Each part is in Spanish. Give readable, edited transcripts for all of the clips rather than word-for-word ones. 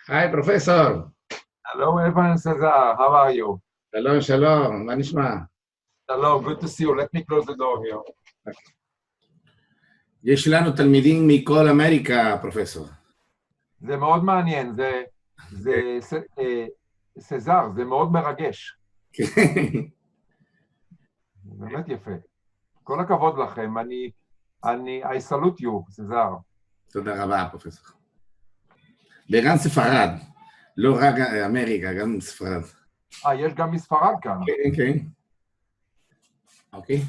Hi, Professor. Hello, Evan Cesar. How are you? Shalom, shalom. מה נשמע? Hello, good to see you. Let me close the door here. יש לנו תלמידים מכל אמריקה, פרופסור. זה מאוד מעניין, סזר, זה מאוד מרגש. באמת יפה. כל הכבוד לכם, I salute you, סזר. תודה רבה, פרופסור. וגם ספרד, לא רק אמריקה, גם ספרד. יש גם מספרד כאן. כן, כן. אוקיי.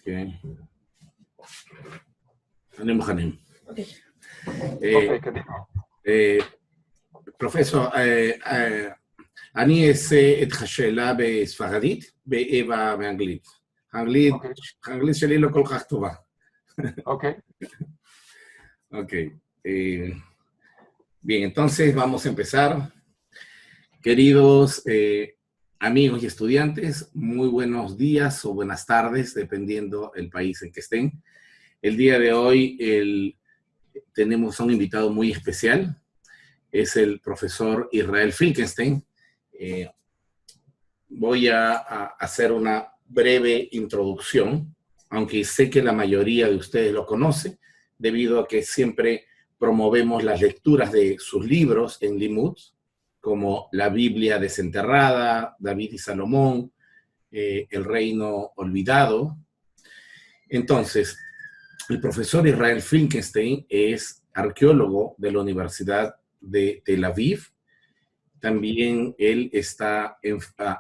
כן. אני מוכנים. אוקיי, קדימה. פרופסור, אני אעשה את השאלה בספרדית, ואווה באנגלית. האנגלית שלי לא כל כך טובה. אוקיי. Ok. Bien, entonces vamos a empezar. Queridos amigos y estudiantes, muy buenos días o buenas tardes, dependiendo del país en que estén. El día de hoy tenemos a un invitado muy especial. Es el profesor Israel Finkelstein. Voy a hacer una breve introducción, aunque sé que la mayoría de ustedes lo conoce, debido a que siempre promovemos las lecturas de sus libros en Limud, como La Biblia Desenterrada, David y Salomón, El Reino Olvidado. Entonces, el profesor Israel Finkelstein es arqueólogo de la Universidad de Tel Aviv. También él está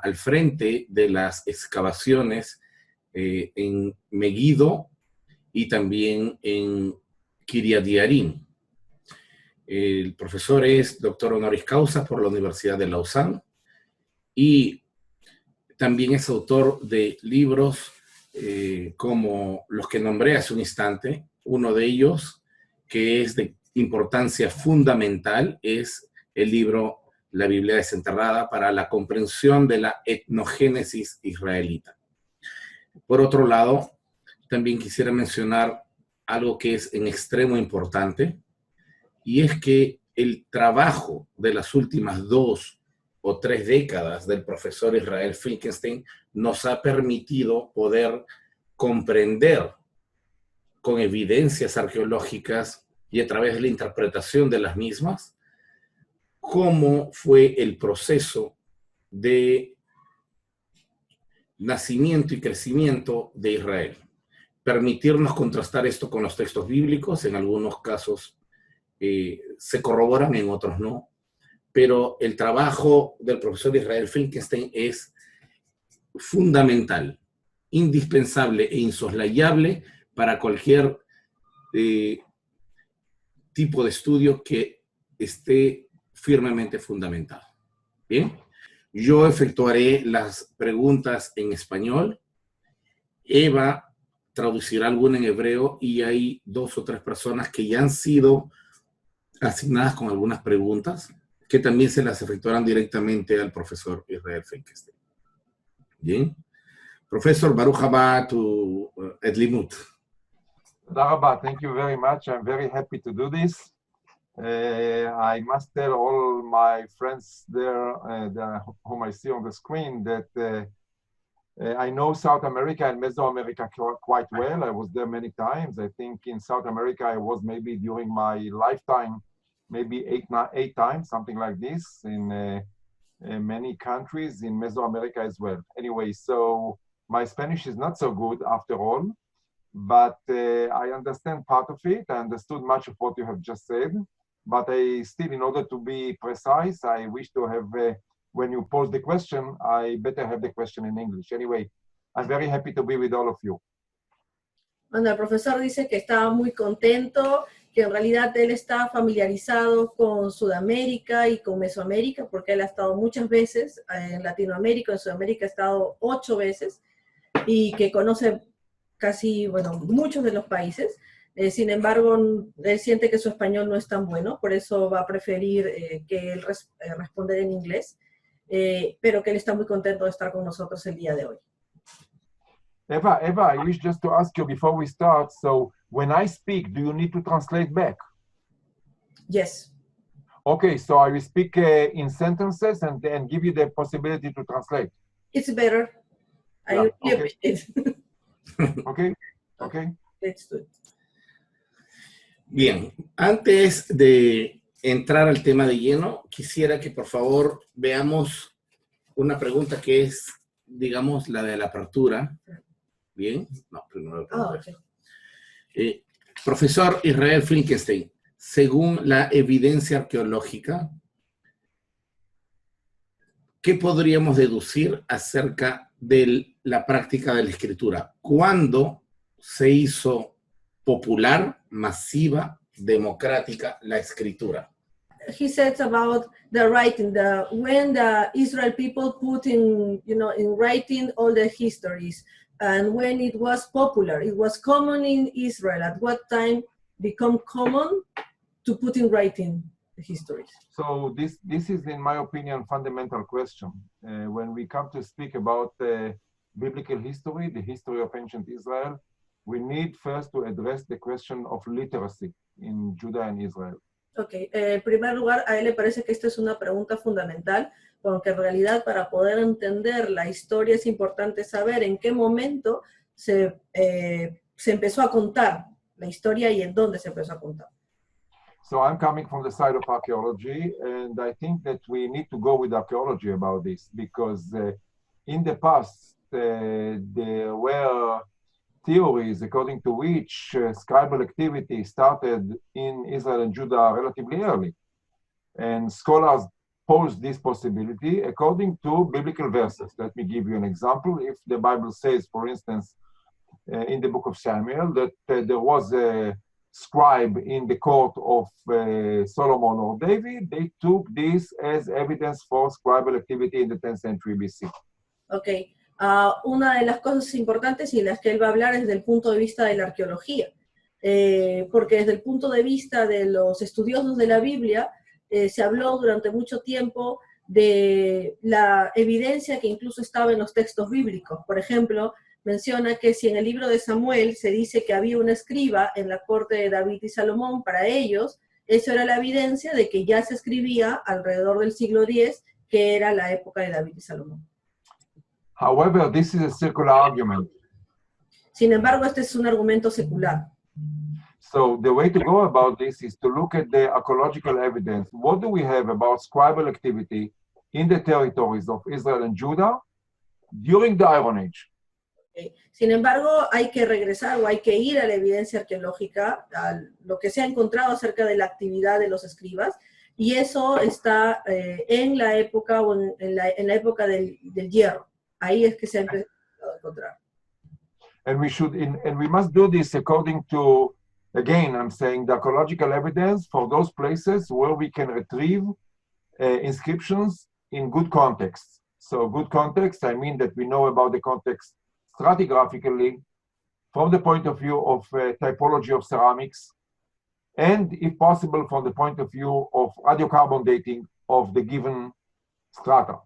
al frente de las excavaciones en Megiddo y también en Kiryat Yearim. El profesor es doctor honoris causa por la Universidad de Lausanne y también es autor de libros como los que nombré hace un instante. Uno de ellos, que es de importancia fundamental, es el libro La Biblia Desenterrada para la comprensión de la etnogénesis israelita. Por otro lado, también quisiera mencionar algo que es en extremo importante, y es que el trabajo de las últimas 2 o 3 décadas del profesor Israel Finkelstein nos ha permitido poder comprender con evidencias arqueológicas y a través de la interpretación de las mismas cómo fue el proceso de nacimiento y crecimiento de Israel. Permitirnos contrastar esto con los textos bíblicos, en algunos casos se corroboran, en otros no, pero el trabajo del profesor Israel Finkelstein es fundamental, indispensable e insoslayable para cualquier tipo de estudio que esté firmemente fundamentado. Bien, yo efectuaré las preguntas en español. Eva traducirá alguna en hebreo y hay 2 o 3 personas que ya han sido asignadas con algunas preguntas que también se las efectuarán directamente al profesor Israel Finkelstein. Bien. Profesor, Baruch haba to Limud. Thank you very much. I'm very happy to do this. I must tell all my friends there, whom I see on the screen, that I know South America and Mesoamerica quite well. I was there many times. I think in South America, I was maybe during my lifetime, maybe 8 times, something like this, in many countries in Mesoamerica as well. Anyway, so my Spanish is not so good after all, but I understand part of it. I understood much of what you have just said, but I still, in order to be precise, I wish to have when you pose the question, I better have the question in English. Anyway, I'm very happy to be with all of you. Bueno, el profesor dice que estaba muy contento, que en realidad él está familiarizado con Sudamérica y con Mesoamérica, porque él ha estado muchas veces en Latinoamérica, en Sudamérica ha estado 8 veces, y que conoce casi, bueno, muchos de los países. Sin embargo, él siente que su español no es tan bueno, por eso va a preferir que él responder en inglés. Pero que él está muy contento de estar con nosotros el día de hoy. Eva, I wish just to ask you before we start, so when I speak, do you need to translate back? Yes. Okay, so I will speak in sentences and then give you the possibility to translate. It's better. I Yeah, really okay. appreciate it. Okay, okay. Let's do it. Bien, antes de entrar al tema de lleno, quisiera que por favor veamos una pregunta que es, digamos, la de la apertura. Bien, no, primero. Okay. Profesor Israel Finkelstein, según la evidencia arqueológica, ¿qué podríamos deducir acerca de la práctica de la escritura? ¿Cuándo se hizo popular, masiva, democrática la escritura? He says about the writing, when the Israel people put in writing all the histories, and when it was popular, it was common in Israel. At what time become common to put in writing the histories? So this is, in my opinion, fundamental question. When we come to speak about biblical history, the history of ancient Israel, we need first to address the question of literacy in Judah and Israel. Ok, en primer lugar, a él le parece que esta es una pregunta fundamental, porque en realidad para poder entender la historia es importante saber en qué momento se empezó a contar la historia y en dónde se empezó a contar. So I'm coming from the side of archaeology, and I think that we need to go with archaeology about this, because in the past, there were theories according to which scribal activity started in Israel and Judah relatively early. And scholars pose this possibility according to biblical verses. Let me give you an example. If the Bible says, for instance, in the book of Samuel, that there was a scribe in the court of Solomon or David, they took this as evidence for scribal activity in the 10th century BC. Okay. Una de las cosas importantes y las que él va a hablar es desde el punto de vista de la arqueología, porque desde el punto de vista de los estudiosos de la Biblia se habló durante mucho tiempo de la evidencia que incluso estaba en los textos bíblicos. Por ejemplo, menciona que si en el libro de Samuel se dice que había un escriba en la corte de David y Salomón, para ellos eso era la evidencia de que ya se escribía alrededor del siglo X, que era la época de David y Salomón. However, this is a circular argument. Sin embargo, este es un argumento secular. So the way to go about this is to look at the archaeological evidence. What do we have about scribal activity in the territories of Israel and Judah during the Iron Age? Okay. Sin embargo, hay que regresar o hay que ir a la evidencia arqueológica, a lo que se ha encontrado acerca de la actividad de los escribas, y eso está en la época o en la época del hierro. Ahí es que se ha empezado a encontrar. And we must do this according to, again, I'm saying the archaeological evidence for those places where we can retrieve inscriptions in good context. So good context, I mean that we know about the context stratigraphically from the point of view of typology of ceramics, and if possible from the point of view of radiocarbon dating of the given strata.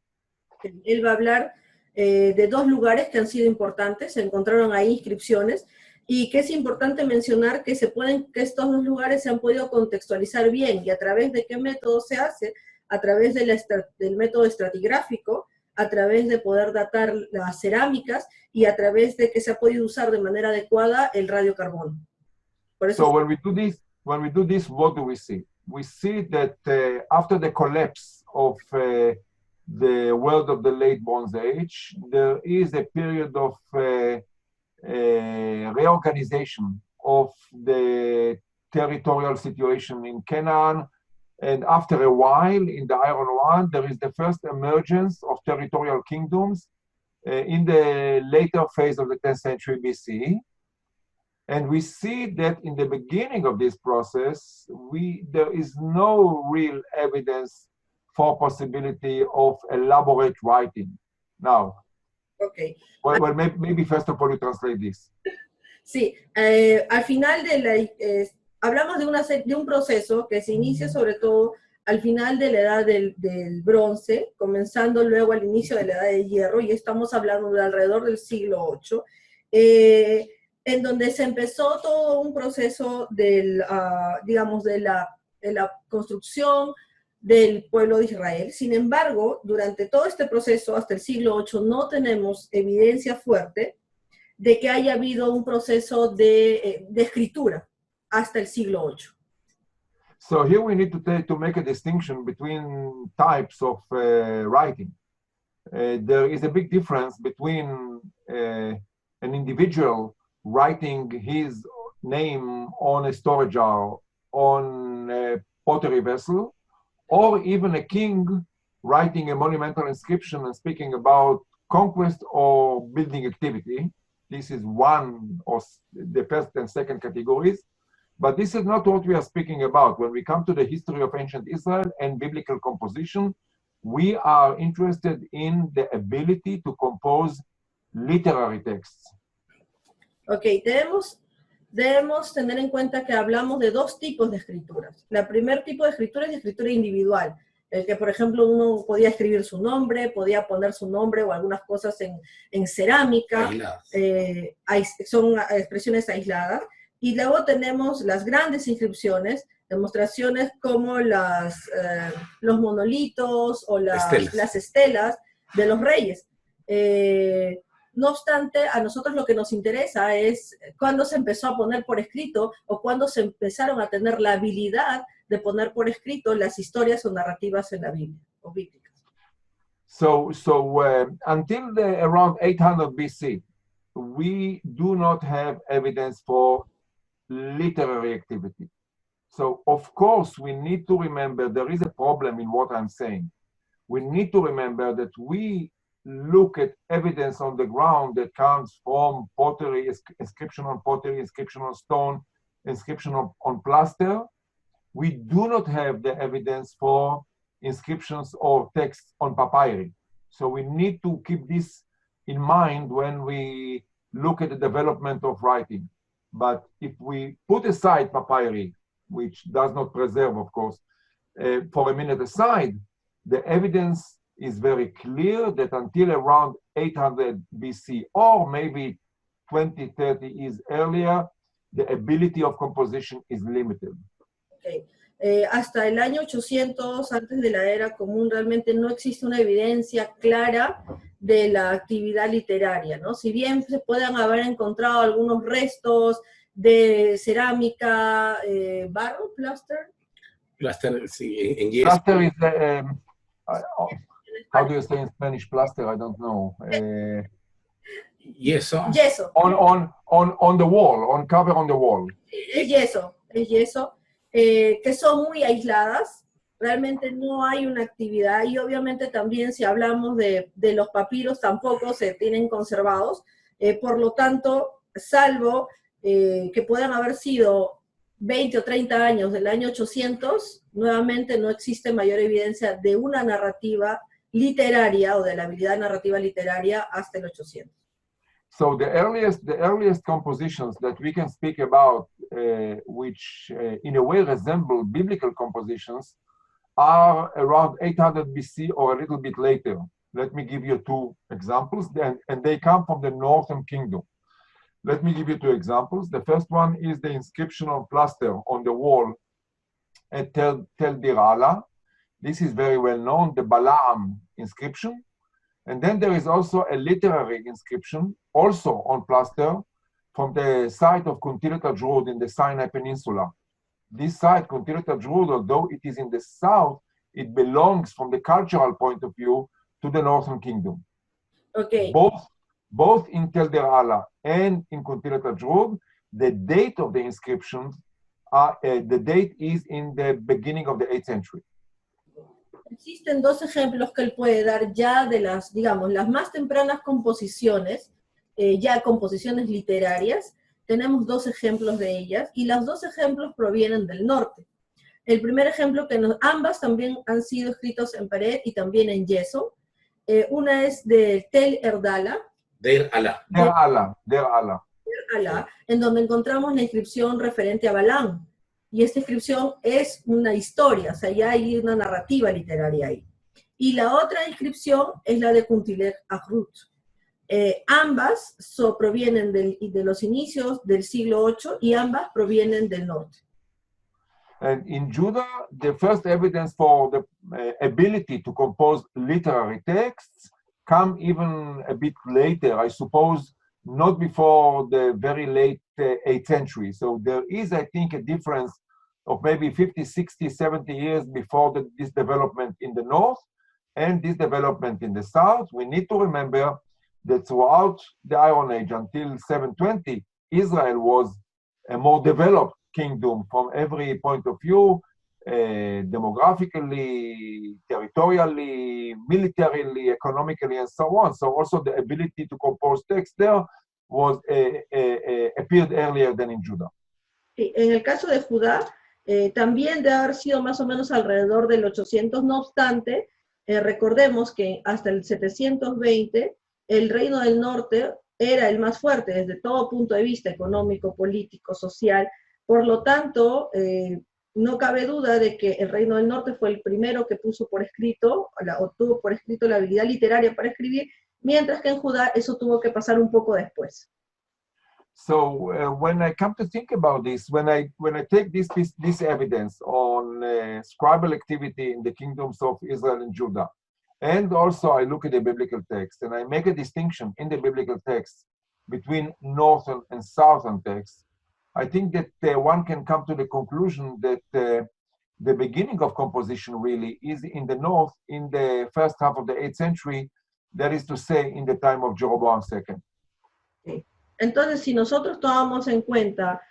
Él va a hablar de dos lugares que han sido importantes, se encontraron ahí inscripciones, y que es importante mencionar que estos dos lugares se han podido contextualizar bien, y a través de qué método se hace, a través del método estratigráfico, a través de poder datar las cerámicas, y a través de que se ha podido usar de manera adecuada el radiocarbono. Por eso, so when we do this, what do we see? We see that after the collapse of the world of the late Bronze Age, there is a period of reorganization of the territorial situation in Canaan, and after a while, in the Iron One, there is the first emergence of territorial kingdoms in the later phase of the 10th century BC. And we see that in the beginning of this process, there is no real evidence for possibility of elaborate writing. Now, okay. Well, maybe first of all you translate this. Sí, al final hablamos de un proceso que se inicia sobre todo al final de la edad del bronce, comenzando luego al inicio de la edad del hierro, y estamos hablando de alrededor del siglo VIII, en donde se empezó todo un proceso digamos, de la construcción del pueblo de Israel. Sin embargo, durante todo este proceso, hasta el siglo VIII, no tenemos evidencia fuerte de que haya habido un proceso de escritura hasta el siglo VIII. So here we need to make a distinction between types of writing. There is a big difference between an individual writing his name on a storage jar, on a pottery vessel, or even a king writing a monumental inscription and speaking about conquest or building activity. This is one of the first and second categories. But this is not what we are speaking about. When we come to the history of ancient Israel and biblical composition, we are interested in the ability to compose literary texts. Ok, debemos tener en cuenta que hablamos de dos tipos de escrituras. El primer tipo de escritura es la escritura individual, el que, por ejemplo, uno podía escribir su nombre, podía poner su nombre o algunas cosas en cerámica, son expresiones aisladas. Y luego tenemos las grandes inscripciones, demostraciones como los monolitos o las estelas de los reyes. No obstante, a nosotros lo que nos interesa es cuándo se empezó a poner por escrito o cuándo se empezaron a tener la habilidad de poner por escrito las historias o narrativas en la Biblia, o bíblicas. So until around 800 BC, we do not have evidence for literary activity. So of course we need to remember there is a problem in what I'm saying. We need to remember that we look at evidence on the ground that comes from pottery, inscription on pottery, inscription on stone, inscription on plaster. We do not have the evidence for inscriptions or texts on papyri. So we need to keep this in mind when we look at the development of writing. But if we put aside papyri, which does not preserve, of course, for a minute aside, the evidence is very clear that until around 800 BC, or maybe 20, 30 years earlier, the ability of composition is limited. Okay. Hasta el año 800, antes de la era común, realmente no existe una evidencia clara de la actividad literaria, ¿no? Si bien se pueden haber encontrado algunos restos de cerámica, barro, plaster. Plaster, sí, en yeso. Plaster is, how do you say in Spanish plaster? I don't know. Yeso. Yeso. On the wall, on cover on the wall. Es yeso, que son muy aisladas. Realmente no hay una actividad, y obviamente también si hablamos de los papiros tampoco se tienen conservados, por lo tanto, salvo que puedan haber sido 20 o 30 años del año 800, nuevamente no existe mayor evidencia de una narrativa literaria o de la habilidad narrativa literaria hasta el 800. So the earliest compositions that we can speak about, which in a way resemble biblical compositions, are around 800 BC or a little bit later. Let me give you two examples, and they come from the Northern Kingdom. Let me give you two examples. The first one is the inscription on plaster on the wall at Tel Dir Ala. This is very well known, the Balaam inscription. And then there is also a literary inscription, also on plaster, from the site of Kuntilat Ajrud in the Sinai Peninsula. This site, Kuntilat Ajrud, although it is in the south, it belongs from the cultural point of view to the Northern Kingdom. Okay. Both in Tel Dir Ala and in Kuntilat Ajrud, the date of the inscriptions, the date is in the beginning of the 8th century. Existen dos ejemplos que él puede dar ya de las, digamos, las más tempranas composiciones, ya composiciones literarias. Tenemos dos ejemplos de ellas, y los dos ejemplos provienen del norte. El primer ejemplo, ambas también han sido escritos en pared y también en yeso. Una es de Tel Erdala. Deir Ala. Deir Ala. En donde encontramos la inscripción referente a Balaam. Y esta inscripción es una historia, o sea, ya hay una narrativa literaria ahí. Y la otra inscripción es la de Kuntilat Ajrud. Ambas provienen de los inicios del siglo VIII y ambas provienen del norte. And in Judah, the first evidence for the ability to compose literary texts come even a bit later, I suppose, not before the very late 8th century. So there is, I think, a difference of maybe 50, 60, 70 years before this development in the north and this development in the south. We need to remember that throughout the Iron Age until 720, Israel was a more developed kingdom from every point of view, demographically, territorially, militarily, economically, and so on. So also the ability to compose text there was appeared earlier than in Judah. En el caso de Judá, también debe haber sido más o menos alrededor del 800, no obstante, recordemos que hasta el 720 el Reino del Norte era el más fuerte desde todo punto de vista económico, político, social. Por lo tanto, no cabe duda de que el Reino del Norte fue el primero que puso por escrito, o tuvo por escrito la habilidad literaria para escribir, mientras que en Judá eso tuvo que pasar un poco después. So when I come to think about this, when I take this evidence on scribal activity in the kingdoms of Israel and Judah, and also I look at the biblical text, and I make a distinction in the biblical text between northern and southern texts, I think that one can come to the conclusion that the beginning of composition really is in the north in the first half of the 8th century, that is to say, in the time of Jeroboam II. Okay. Entonces, si nosotros tomamos en cuenta,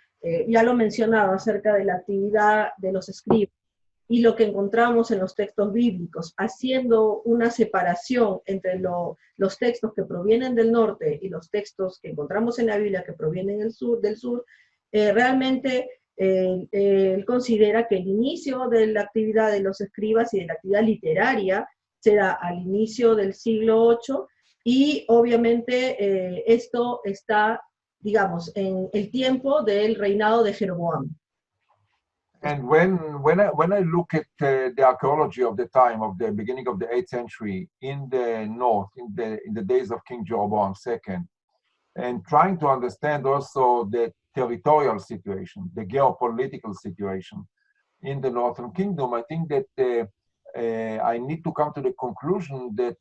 ya lo mencionaba, acerca de la actividad de los escribas y lo que encontramos en los textos bíblicos, haciendo una separación entre los textos que provienen del norte y los textos que encontramos en la Biblia que provienen del sur, realmente él considera que el inicio de la actividad de los escribas y de la actividad literaria será al inicio del siglo VIII, y obviamente esto está, digamos, en el tiempo del reinado de Jeroboam. And when I look at the archaeology of the time of the beginning of the 8th century in the north, in the days of King Jeroboam II, and trying to understand also the territorial situation, the geopolitical situation in the Northern Kingdom, I think that I need to come to the conclusion that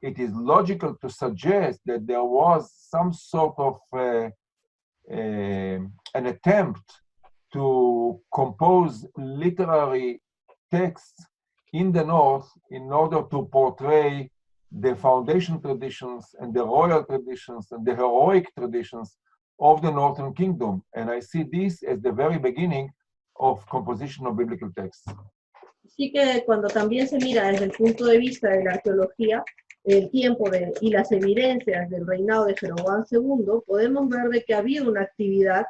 it is logical to suggest that there was some sort of an attempt to compose literary texts in the North in order to portray the foundation traditions and the royal traditions and the heroic traditions of the Northern Kingdom. And I see this as the very beginning of composition of biblical texts. Así que cuando también se mira desde el punto de vista de la arqueología, el tiempo y las evidencias del reinado de Jeroboam II, podemos ver de que ha habido una actividad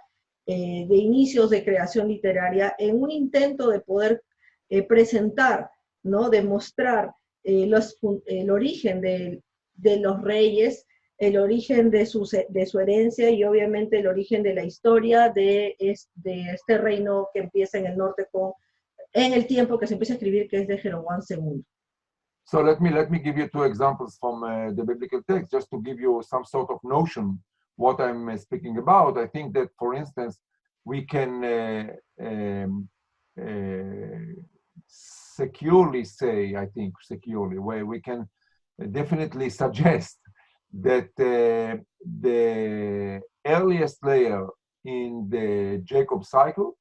de inicios de creación literaria en un intento de poder presentar, ¿no? Demostrar el origen de los reyes, el origen de su herencia y obviamente el origen de la historia de este reino que empieza en el norte en el tiempo que se empieza a escribir, que es de Jeroboam II. So let me give you two examples from the biblical text, just to give you some sort of notion what I'm speaking about. I think that, for instance, we can securely say, where we can definitely suggest that the earliest layer in the Jacob cycle,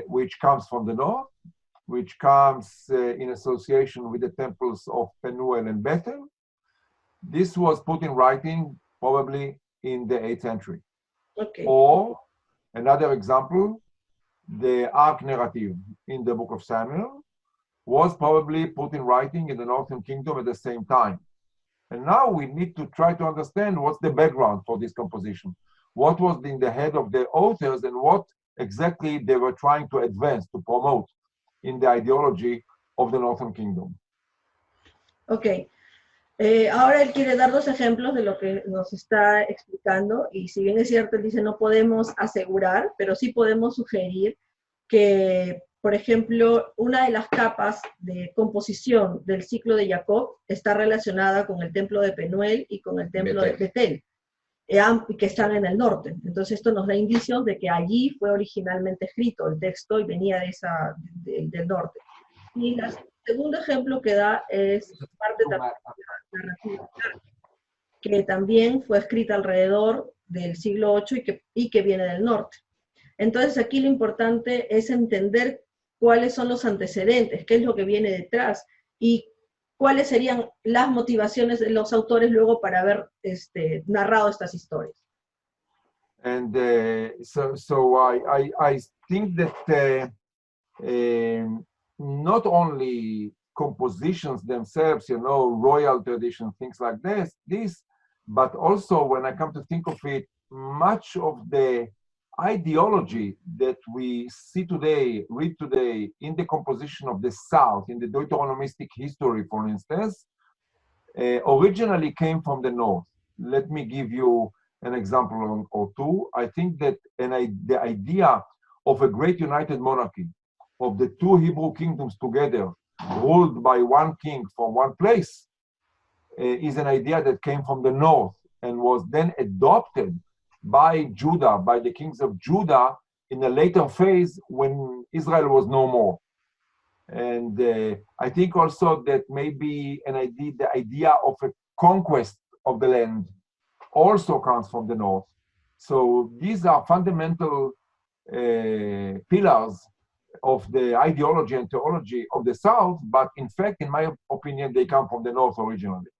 which comes from the north, which comes in association with the temples of Penuel and Bethel, this was put in writing probably in the 8th century. Okay. Or another example, the Ark narrative in the book of Samuel was probably put in writing in the Northern Kingdom at the same time. And now we need to try to understand what's the background for this composition. What was in the head of the authors and what exactly they were trying to advance, to promote in the ideology of the Northern Kingdom. Ok. Ahora él quiere dar dos ejemplos de lo que nos está explicando, y si bien es cierto, él dice no podemos asegurar, pero sí podemos sugerir que, por ejemplo, una de las capas de composición del ciclo de Jacob está relacionada con el templo de Penuel y con el templo de Betel. que están en el norte. Entonces esto nos da indicios de que allí fue originalmente escrito el texto y venía del norte. Y el segundo ejemplo que da es parte narrativa, que también fue escrita alrededor del siglo VIII y que viene del norte. Entonces aquí lo importante es entender cuáles son los antecedentes, qué es lo que viene detrás y cuáles serían las motivaciones de los autores luego para haber narrado estas historias. And so I think that not only compositions themselves, you know, royal tradition, things like this, but also when I come to think of it, much of the ideology that we see today, read today in the composition of the South, in the Deuteronomistic history, for instance, originally came from the North. Let me give you an example or two. I think that the idea of a great united monarchy, of the two Hebrew kingdoms together, ruled by one king from one place, is an idea that came from the North and was then adopted by Judah, by the kings of Judah in a later phase when Israel was no more. And I think also that maybe the idea of a conquest of the land also comes from the North. So these are fundamental pillars of the ideology and theology of the South, but in fact, in my opinion, they come from the North originally.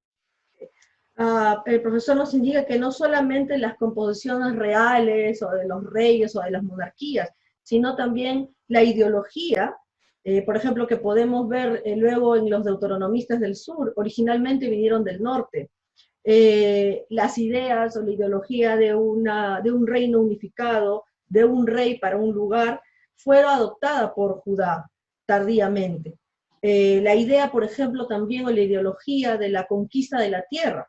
El profesor nos indica que no solamente las composiciones reales o de los reyes o de las monarquías, sino también la ideología, por ejemplo, que podemos ver luego en los deuteronomistas del sur, originalmente vinieron del norte. Las ideas o la ideología de un reino unificado, de un rey para un lugar, fueron adoptadas por Judá tardíamente. La idea, por ejemplo, también o la ideología de la conquista de la tierra,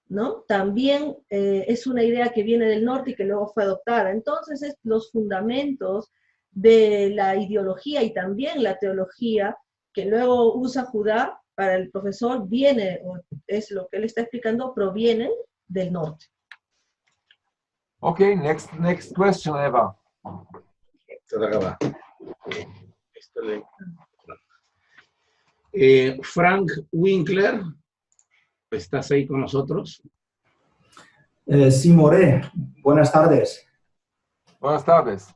¿no? También es una idea que viene del norte y que luego fue adoptada. Entonces, los fundamentos de la ideología y también la teología que luego usa Judá para el profesor es lo que él está explicando, provienen del norte. Okay, next question, Eva. Frank Winkler, ¿estás ahí con nosotros? Sí, More, buenas tardes. Buenas tardes.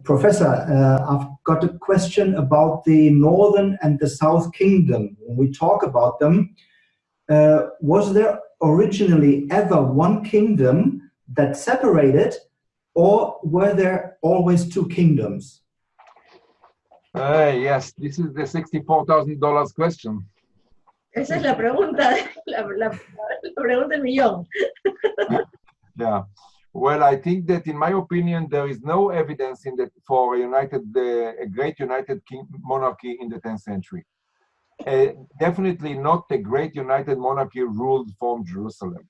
Professor, I've got a question about the Northern and the South Kingdom. When we talk about them, was there originally ever one kingdom that separated, or were there always two kingdoms? Yes, this is the $64,000 question. Esa es la pregunta, la pregunta del millón. Yeah. Well, I think that, in my opinion, there is no evidence for a great united monarchy in the 10th century. Definitely not a great united monarchy ruled from Jerusalem.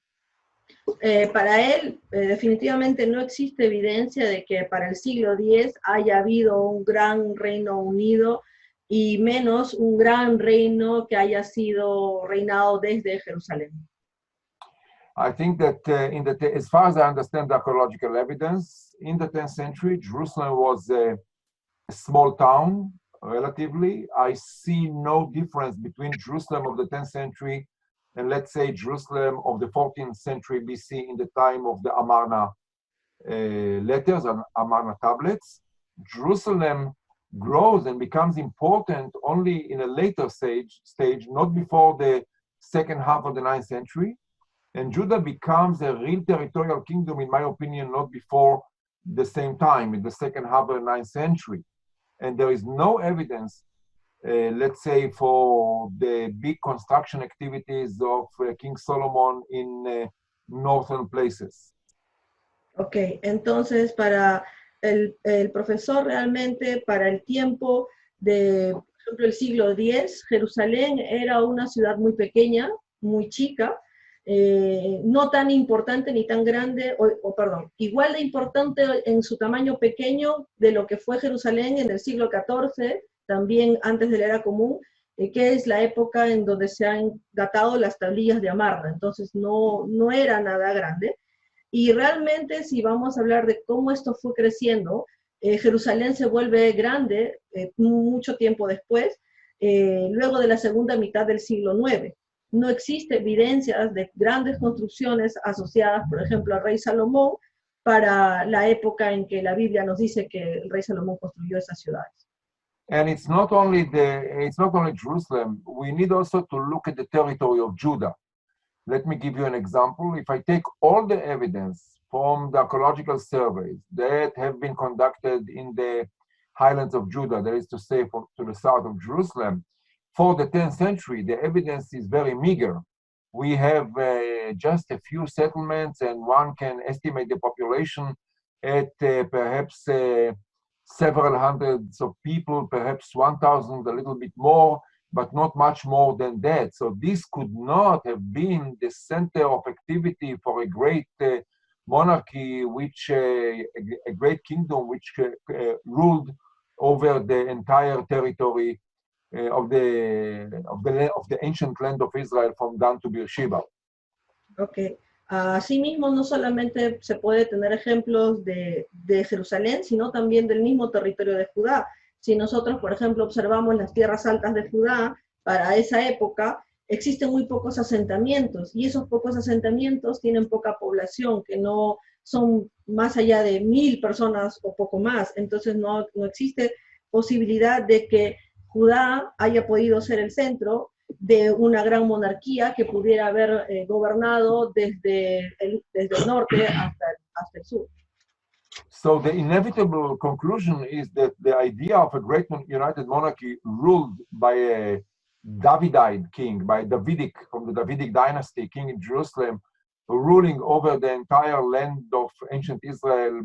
Para él, definitivamente no existe evidencia de que para el siglo X haya habido un gran reino unido y menos un gran reino que haya sido reinado desde Jerusalén. I think that as far as I understand the archaeological evidence, in the 10th century, Jerusalem was a small town, relatively. I see no difference between Jerusalem of the 10th century and, let's say, Jerusalem of the 14th century BC in the time of the Amarna letters and Amarna tablets. Jerusalem grows and becomes important only in a later stage, not before the second half of the 9th century. And Judah becomes a real territorial kingdom, in my opinion, not before the same time, in the second half of the 9th century. And there is no evidence, let's say, for the big construction activities of King Solomon in northern places. Ok, entonces para el profesor realmente, para el tiempo de, por ejemplo, el siglo X, Jerusalén era una ciudad muy pequeña, muy chica, no tan importante ni tan grande, perdón, igual de importante en su tamaño pequeño de lo que fue Jerusalén en el siglo XIV, también antes de la era común, que es la época en donde se han datado las tablillas de Amarna. Entonces no era nada grande. Y realmente, si vamos a hablar de cómo esto fue creciendo, Jerusalén se vuelve grande mucho tiempo después, luego de la segunda mitad del siglo IX. No existe evidencias de grandes construcciones asociadas, por ejemplo, al rey Salomón, para la época en que la Biblia nos dice que el rey Salomón construyó esas ciudades. And it's not only Jerusalem. We need also to look at the territory of Judah. Let me give you an example. If I take all the evidence from the archaeological surveys that have been conducted in the highlands of Judah, that is to say, to the south of Jerusalem, for the 10th century, the evidence is very meager. We have just a few settlements, and one can estimate the population at perhaps several hundreds of people, perhaps 1,000, a little bit more, but not much more than that. So this could not have been the center of activity for a great monarchy, which a great kingdom which ruled over the entire territory of the ancient land of Israel from Dan to Beersheba. Okay. Asimismo, no solamente se puede tener ejemplos de Jerusalén, sino también del mismo territorio de Judá. Si nosotros, por ejemplo, observamos las tierras altas de Judá, para esa época existen muy pocos asentamientos, y esos pocos asentamientos tienen poca población, que no son más allá de 1,000 personas o poco más. Entonces no existe posibilidad de que Judá haya podido ser el centro de una gran monarquía que pudiera haber gobernado desde el norte hasta el sur. So the inevitable conclusion is that the idea of a great united monarchy ruled by a Davidite king, by Davidic, from the Davidic dynasty, king in Jerusalem, ruling over the entire land of ancient Israel,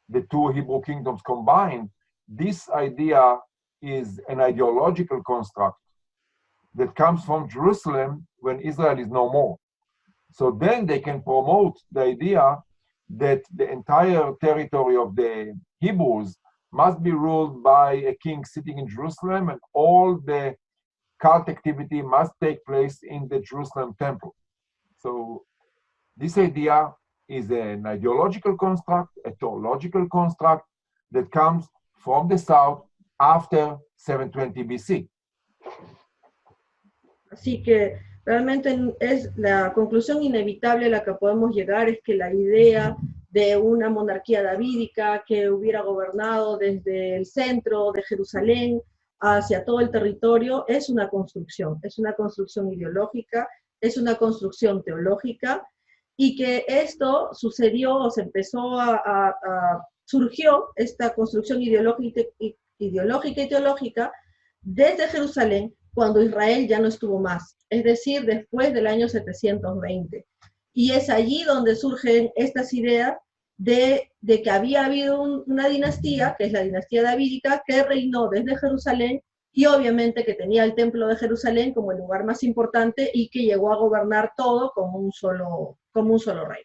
the two Hebrew kingdoms combined, this idea is an ideological construct that comes from Jerusalem when Israel is no more. So then they can promote the idea that the entire territory of the Hebrews must be ruled by a king sitting in Jerusalem, and all the cult activity must take place in the Jerusalem temple. So this idea is an ideological construct, a theological construct that comes from the south after 720 BC. Así que realmente es la conclusión inevitable a la que podemos llegar, es que la idea de una monarquía davídica que hubiera gobernado desde el centro de Jerusalén hacia todo el territorio es una construcción ideológica, es una construcción teológica, y que esto sucedió, o se empezó surgió esta construcción ideológica y teológica desde Jerusalén, cuando Israel ya no estuvo más, es decir, después del año 720. Y es allí donde surgen estas ideas de que había habido una dinastía, que es la dinastía davídica, que reinó desde Jerusalén, y obviamente que tenía el templo de Jerusalén como el lugar más importante, y que llegó a gobernar todo como un solo rey.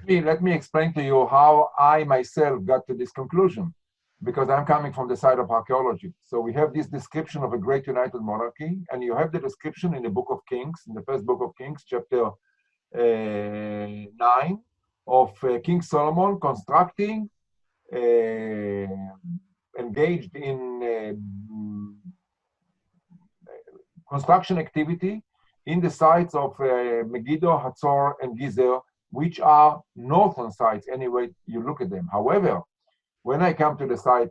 Let me explain to you how I myself got to this conclusion, because I'm coming from the side of archaeology. So we have this description of a great united monarchy, and you have the description in the book of Kings, in the first book of Kings, chapter 9, of King Solomon constructing, engaged in construction activity in the sites of Megiddo, Hatzor, and Gezer, which are northern sites anyway you look at them. However, when I come to the site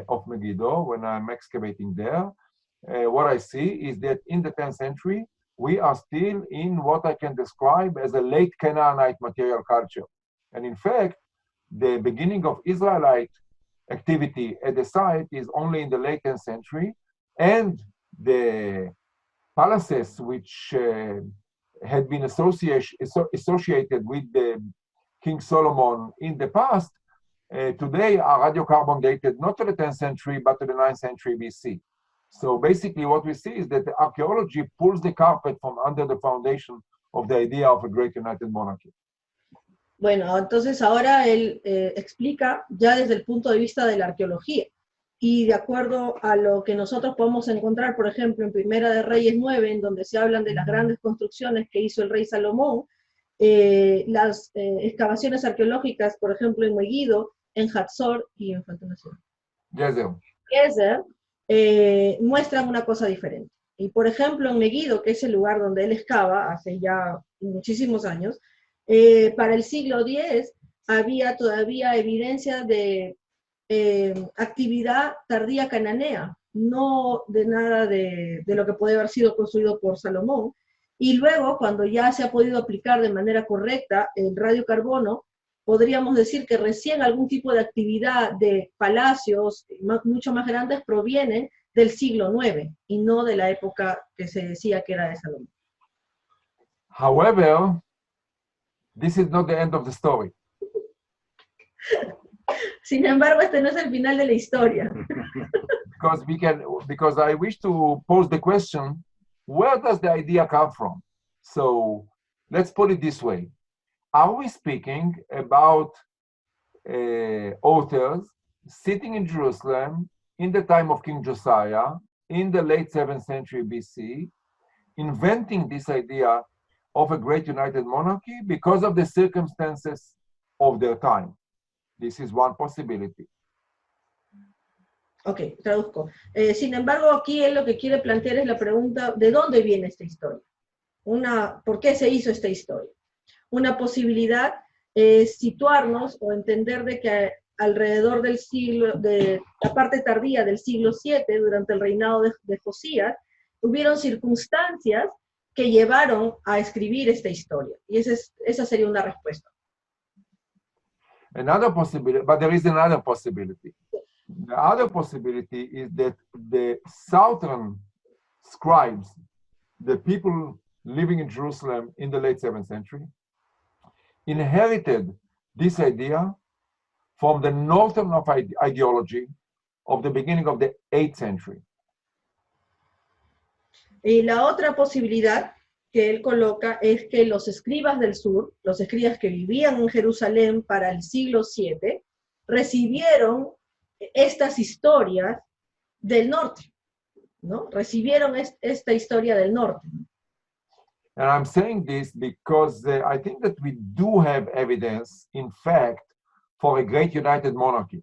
of Megiddo, when I'm excavating there, what I see is that in the 10th century, we are still in what I can describe as a late Canaanite material culture. And in fact, the beginning of Israelite activity at the site is only in the late 10th century, and the palaces which had been associated with the King Solomon in the past, today are radiocarbon dated not to the 10th century, but to the 9th century BC. So basically what we see is that the archaeology pulls the carpet from under the foundation of the idea of a great united monarchy. Bueno, entonces ahora él explica ya desde el punto de vista de la arqueología. y de acuerdo a lo que nosotros podemos encontrar, por ejemplo, en Primera de Reyes 9, en donde se hablan de las grandes construcciones que hizo el rey Salomón, las excavaciones arqueológicas, por ejemplo, en Megiddo, en Hatzor y en Gezer, muestran una cosa diferente. Y por ejemplo, en Megiddo, que es el lugar donde él excava hace ya muchísimos años, para el siglo X había todavía evidencia de actividad tardía cananea, no de nada de lo que puede haber sido construido por Salomón. Y luego, cuando ya se ha podido aplicar de manera correcta el radiocarbono, podríamos decir que recién algún tipo de actividad de palacios mucho más grandes proviene del siglo IX y no de la época que se decía que era de Salomón. However, this is not the end of the story. Sin embargo, este no es el final de la historia. Because I wish to pose the question, where does the idea come from? So let's put it this way. Are we speaking about authors sitting in Jerusalem in the time of King Josiah, in the late 7th century BC, inventing this idea of a great united monarchy because of the circumstances of their time? This is one possibility. Ok, traduzco. Sin embargo, aquí él lo que quiere plantear es la pregunta, ¿de dónde viene esta historia? ¿Por qué se hizo esta historia? Una posibilidad es situarnos o entender de que alrededor del siglo, de la parte tardía del siglo VII, durante el reinado de Josías, hubieron circunstancias que llevaron a escribir esta historia. Y esa sería una respuesta. Another possibility, but there is another possibility. The other possibility is that the southern scribes, the people living in Jerusalem in the late 7th century, inherited this idea from the northern of ideology of the beginning of the 8th century. Y la otra posibilidad que él coloca es que los escribas del sur, los escribas que vivían en Jerusalén para el siglo VII, recibieron estas historias del norte, ¿no? Recibieron esta historia del norte. And I'm saying this because I think that we do have evidence, in fact, for a great united monarchy.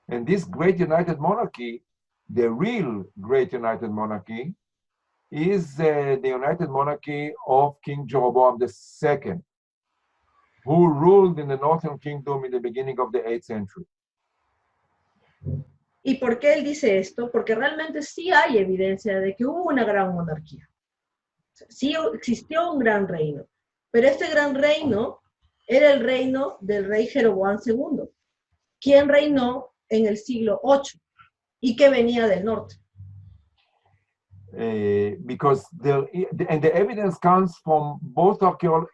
And this great united monarchy, the real great united monarchy, is the united monarchy of King Jeroboam II, who ruled in the northern kingdom in the beginning of the 8th century. ¿Y por qué él dice esto? Porque realmente sí hay evidencia de que hubo una gran monarquía. Sí existió un gran reino, pero este gran reino era el reino del rey Jeroboam II, quien reinó en el siglo VIII y que venía del norte. Because the evidence comes from both biblical.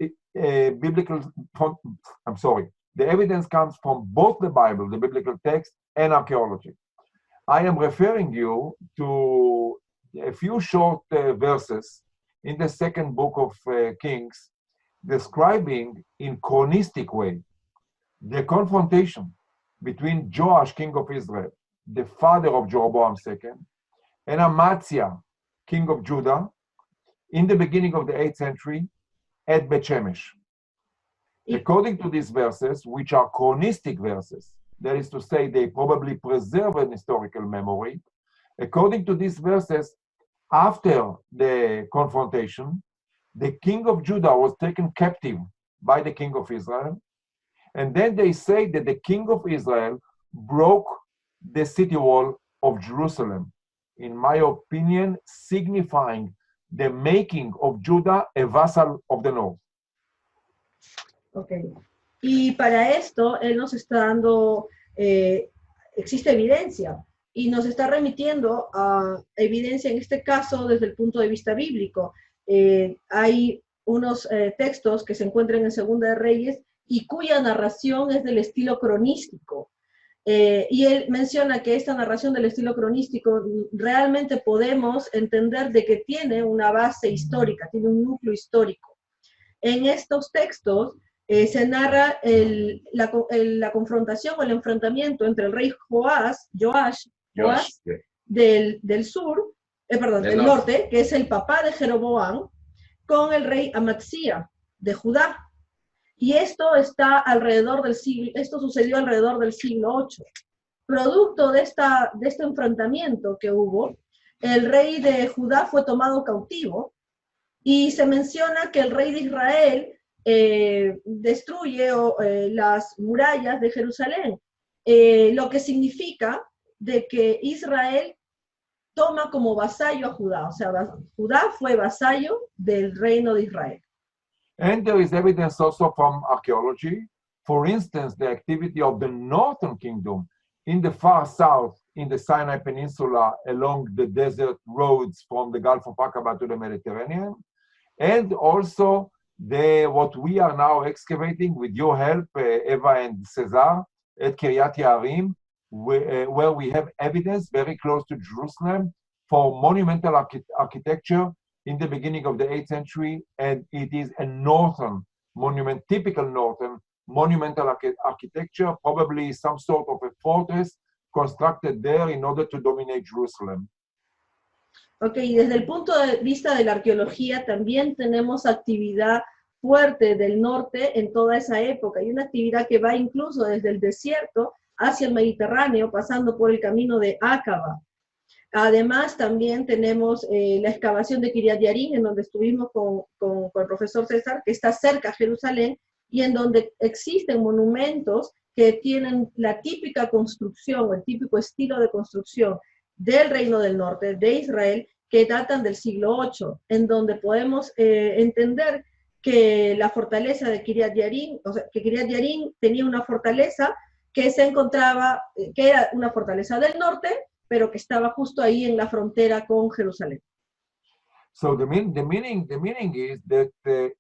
The evidence comes from both the Bible, the biblical text, and archaeology. I am referring you to a few short verses in the second book of Kings, describing in chronistic way the confrontation between Joash, king of Israel, the father of Jeroboam II, and Amaziah, king of Judah, in the beginning of the 8th century at Bet Shemesh. According to these verses, which are chronistic verses, that is to say, they probably preserve an historical memory. According to these verses, after the confrontation, the king of Judah was taken captive by the king of Israel. And then they say that the king of Israel broke the city wall of Jerusalem, in my opinion, signifying the making of Judah a vassal of the north. Okay. Y para esto, él nos está dando, existe evidencia, y nos está remitiendo a evidencia, en este caso, desde el punto de vista bíblico. Hay unos textos que se encuentran en Segunda de Reyes y cuya narración es del estilo cronístico. Y él menciona que esta narración del estilo cronístico realmente podemos entender de que tiene una base histórica, tiene un núcleo histórico. En estos textos se narra la confrontación o el enfrentamiento entre el rey Joás del sur, del norte, que es el papá de Jeroboam, con el rey Amatzia de Judá. Y esto sucedió alrededor del siglo VIII. Producto de este enfrentamiento que hubo, el rey de Judá fue tomado cautivo y se menciona que el rey de Israel destruye las murallas de Jerusalén, lo que significa de que Israel toma como vasallo a Judá, o sea, Judá fue vasallo del reino de Israel. And there is evidence also from archaeology. For instance, the activity of the northern kingdom in the far south, in the Sinai Peninsula, along the desert roads from the Gulf of Aqaba to the Mediterranean, and also what we are now excavating with your help, Eva and Cesar, at Kiryat Yarim, where we have evidence very close to Jerusalem for monumental architecture in the beginning of the 8th century, and it is a northern monument, typical northern monumental architecture, probably some sort of a fortress constructed there in order to dominate Jerusalem. Ok, desde el punto de vista de la arqueología también tenemos actividad fuerte del norte en toda esa época, y una actividad que va incluso desde el desierto hacia el Mediterráneo, pasando por el camino de Aqaba. Además, también tenemos la excavación de Kiryat Yarim, en donde estuvimos con el profesor César, que está cerca a Jerusalén, y en donde existen monumentos que tienen la típica construcción, el típico estilo de construcción del Reino del Norte, de Israel, que datan del siglo VIII, en donde podemos entender que la fortaleza de Kiryat Yarim, o sea, que Kiryat Yarim tenía una fortaleza que se encontraba, que era una fortaleza del norte, pero que estaba justo ahí en la frontera con Jerusalén. So the meaning is that,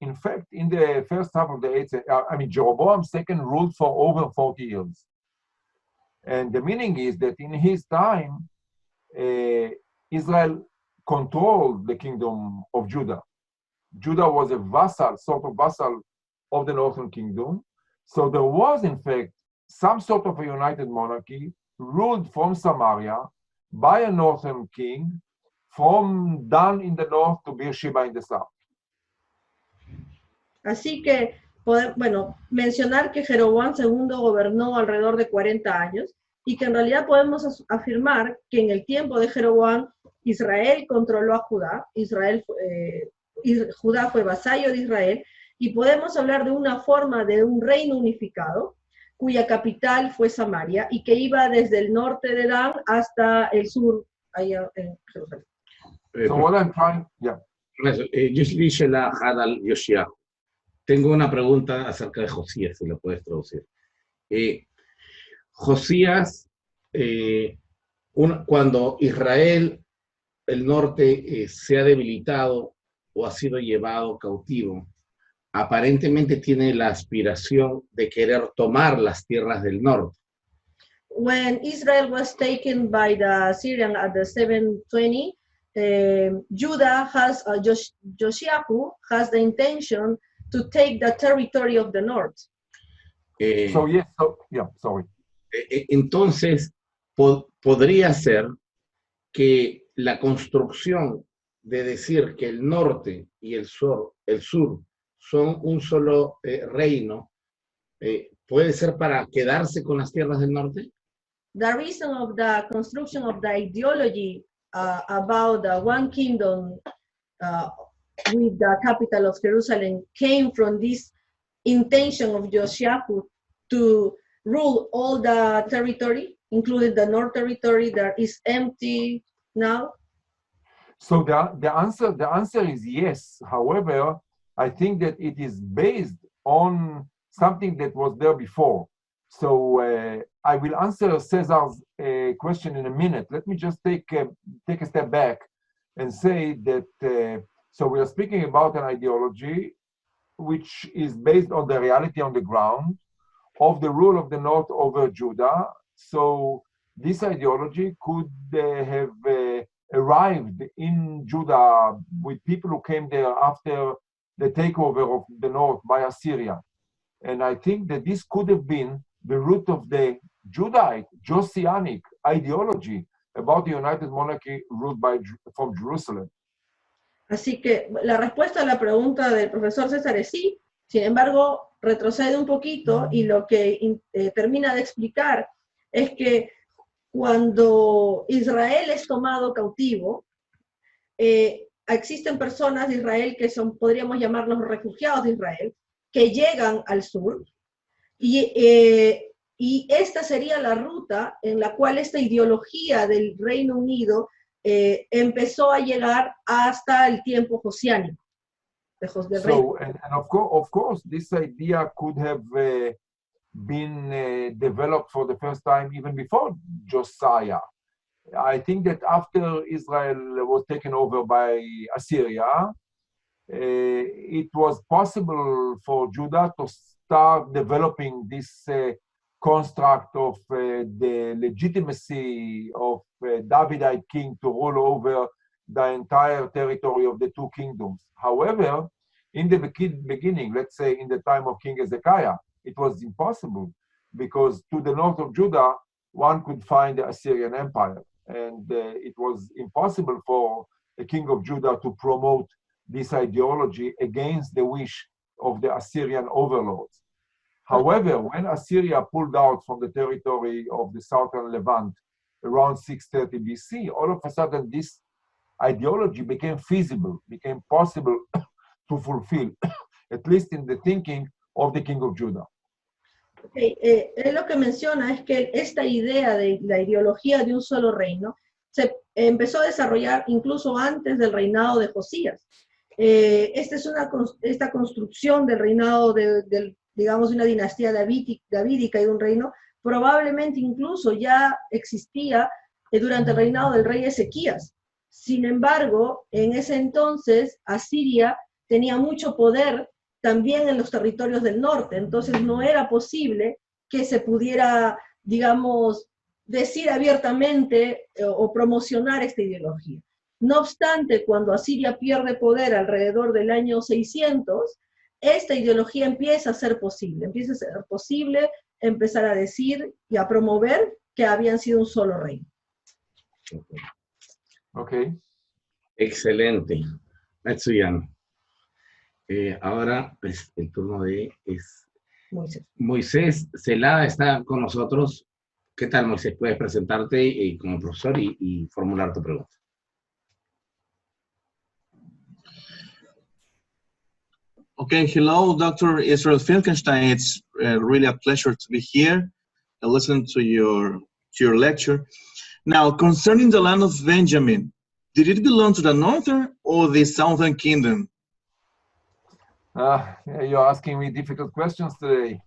in fact, in the first half of the 8th, Jeroboam's second ruled for over 40 years. And the meaning is that in his time, Israel controlled the kingdom of Judah. Judah was a vassal, sort of vassal of the northern kingdom. So there was, in fact, some sort of a united monarchy ruled from Samaria by a northern king, from Dan in the north to Beersheba in the south. Así que, bueno, mencionar que Jeroboam II gobernó alrededor de 40 años, y que en realidad podemos afirmar que en el tiempo de Jeroboam, Israel controló a Judá, Judá fue vasallo de Israel, y podemos hablar de una forma de un reino unificado, cuya capital fue Samaria, y que iba desde el norte de Dan hasta el sur, allá en Jerusalén. So what I'm trying, yeah. Tengo una pregunta acerca de Josías, si lo puedes traducir. Josías, cuando Israel, el norte, se ha debilitado o ha sido llevado cautivo, aparentemente tiene la aspiración de querer tomar las tierras del norte. When Israel was taken by the Syrians at the 720, Judah has, Josiah has the intention to take the territory of the north. Entonces, podría ser que la construcción de decir que el norte y el sur son un solo reino, ¿puede ser para quedarse con las tierras del norte? The reason of the construction of the ideology about the one kingdom with the capital of Jerusalem came from this intention of Josiah to rule all the territory, including the north territory that is empty now? So the answer is yes. However, I think that it is based on something that was there before. So I will answer Cesar's question in a minute. Let me just take a step back and say that, so we are speaking about an ideology which is based on the reality on the ground of the rule of the north over Judah. So this ideology could have arrived in Judah with people who came there after the takeover of the north by Assyria. And I think that this could have been the root of the Judahite, Josianic ideology about the United Monarchy ruled from Jerusalem. Así que la respuesta a la pregunta del profesor César es sí. Sin embargo, retrocede un poquito y lo que termina de explicar es que cuando Israel es tomado cautivo, existen personas de Israel que son, podríamos llamarlos refugiados de Israel, que llegan al sur y esta sería la ruta en la cual esta ideología del Reino Unido empezó a llegar hasta el tiempo josiánico. So, and of course, this idea could have been developed for the first time even before Josiah. I think that after Israel was taken over by Assyria, it was possible for Judah to start developing this construct of the legitimacy of Davidite king to rule over the entire territory of the two kingdoms. However, in the beginning, let's say in the time of King Hezekiah, it was impossible because to the north of Judah, one could find the Assyrian Empire. And it was impossible for the king of Judah to promote this ideology against the wish of the Assyrian overlords. However, when Assyria pulled out from the territory of the southern Levant around 630 BC, all of a sudden this ideology became feasible, became possible to fulfill, at least in the thinking of the king of Judah. Okay, él lo que menciona es que esta idea de la ideología de un solo reino se empezó a desarrollar incluso antes del reinado de Josías. Esta construcción del reinado digamos, de una dinastía davídica y de un reino, probablemente incluso ya existía durante el reinado del rey Ezequías. Sin embargo, en ese entonces, Asiria tenía mucho poder también en los territorios del norte, entonces no era posible que se pudiera, digamos, decir abiertamente o promocionar esta ideología. No obstante, cuando Asiria pierde poder alrededor del año 600, esta ideología empieza a ser posible, empezar a decir y a promover que habían sido un solo reino. Okay. Excelente. Matsuyan. Ahora, pues, el turno de Moisés Celada está con nosotros. ¿Qué tal, Moisés? Puedes presentarte como profesor y formular tu pregunta. Okay, hello, Dr. Israel Finkelstein. It's really a pleasure to be here and listen to your lecture. Now, concerning the land of Benjamin, did it belong to the northern or the southern kingdom? You're asking me difficult questions today.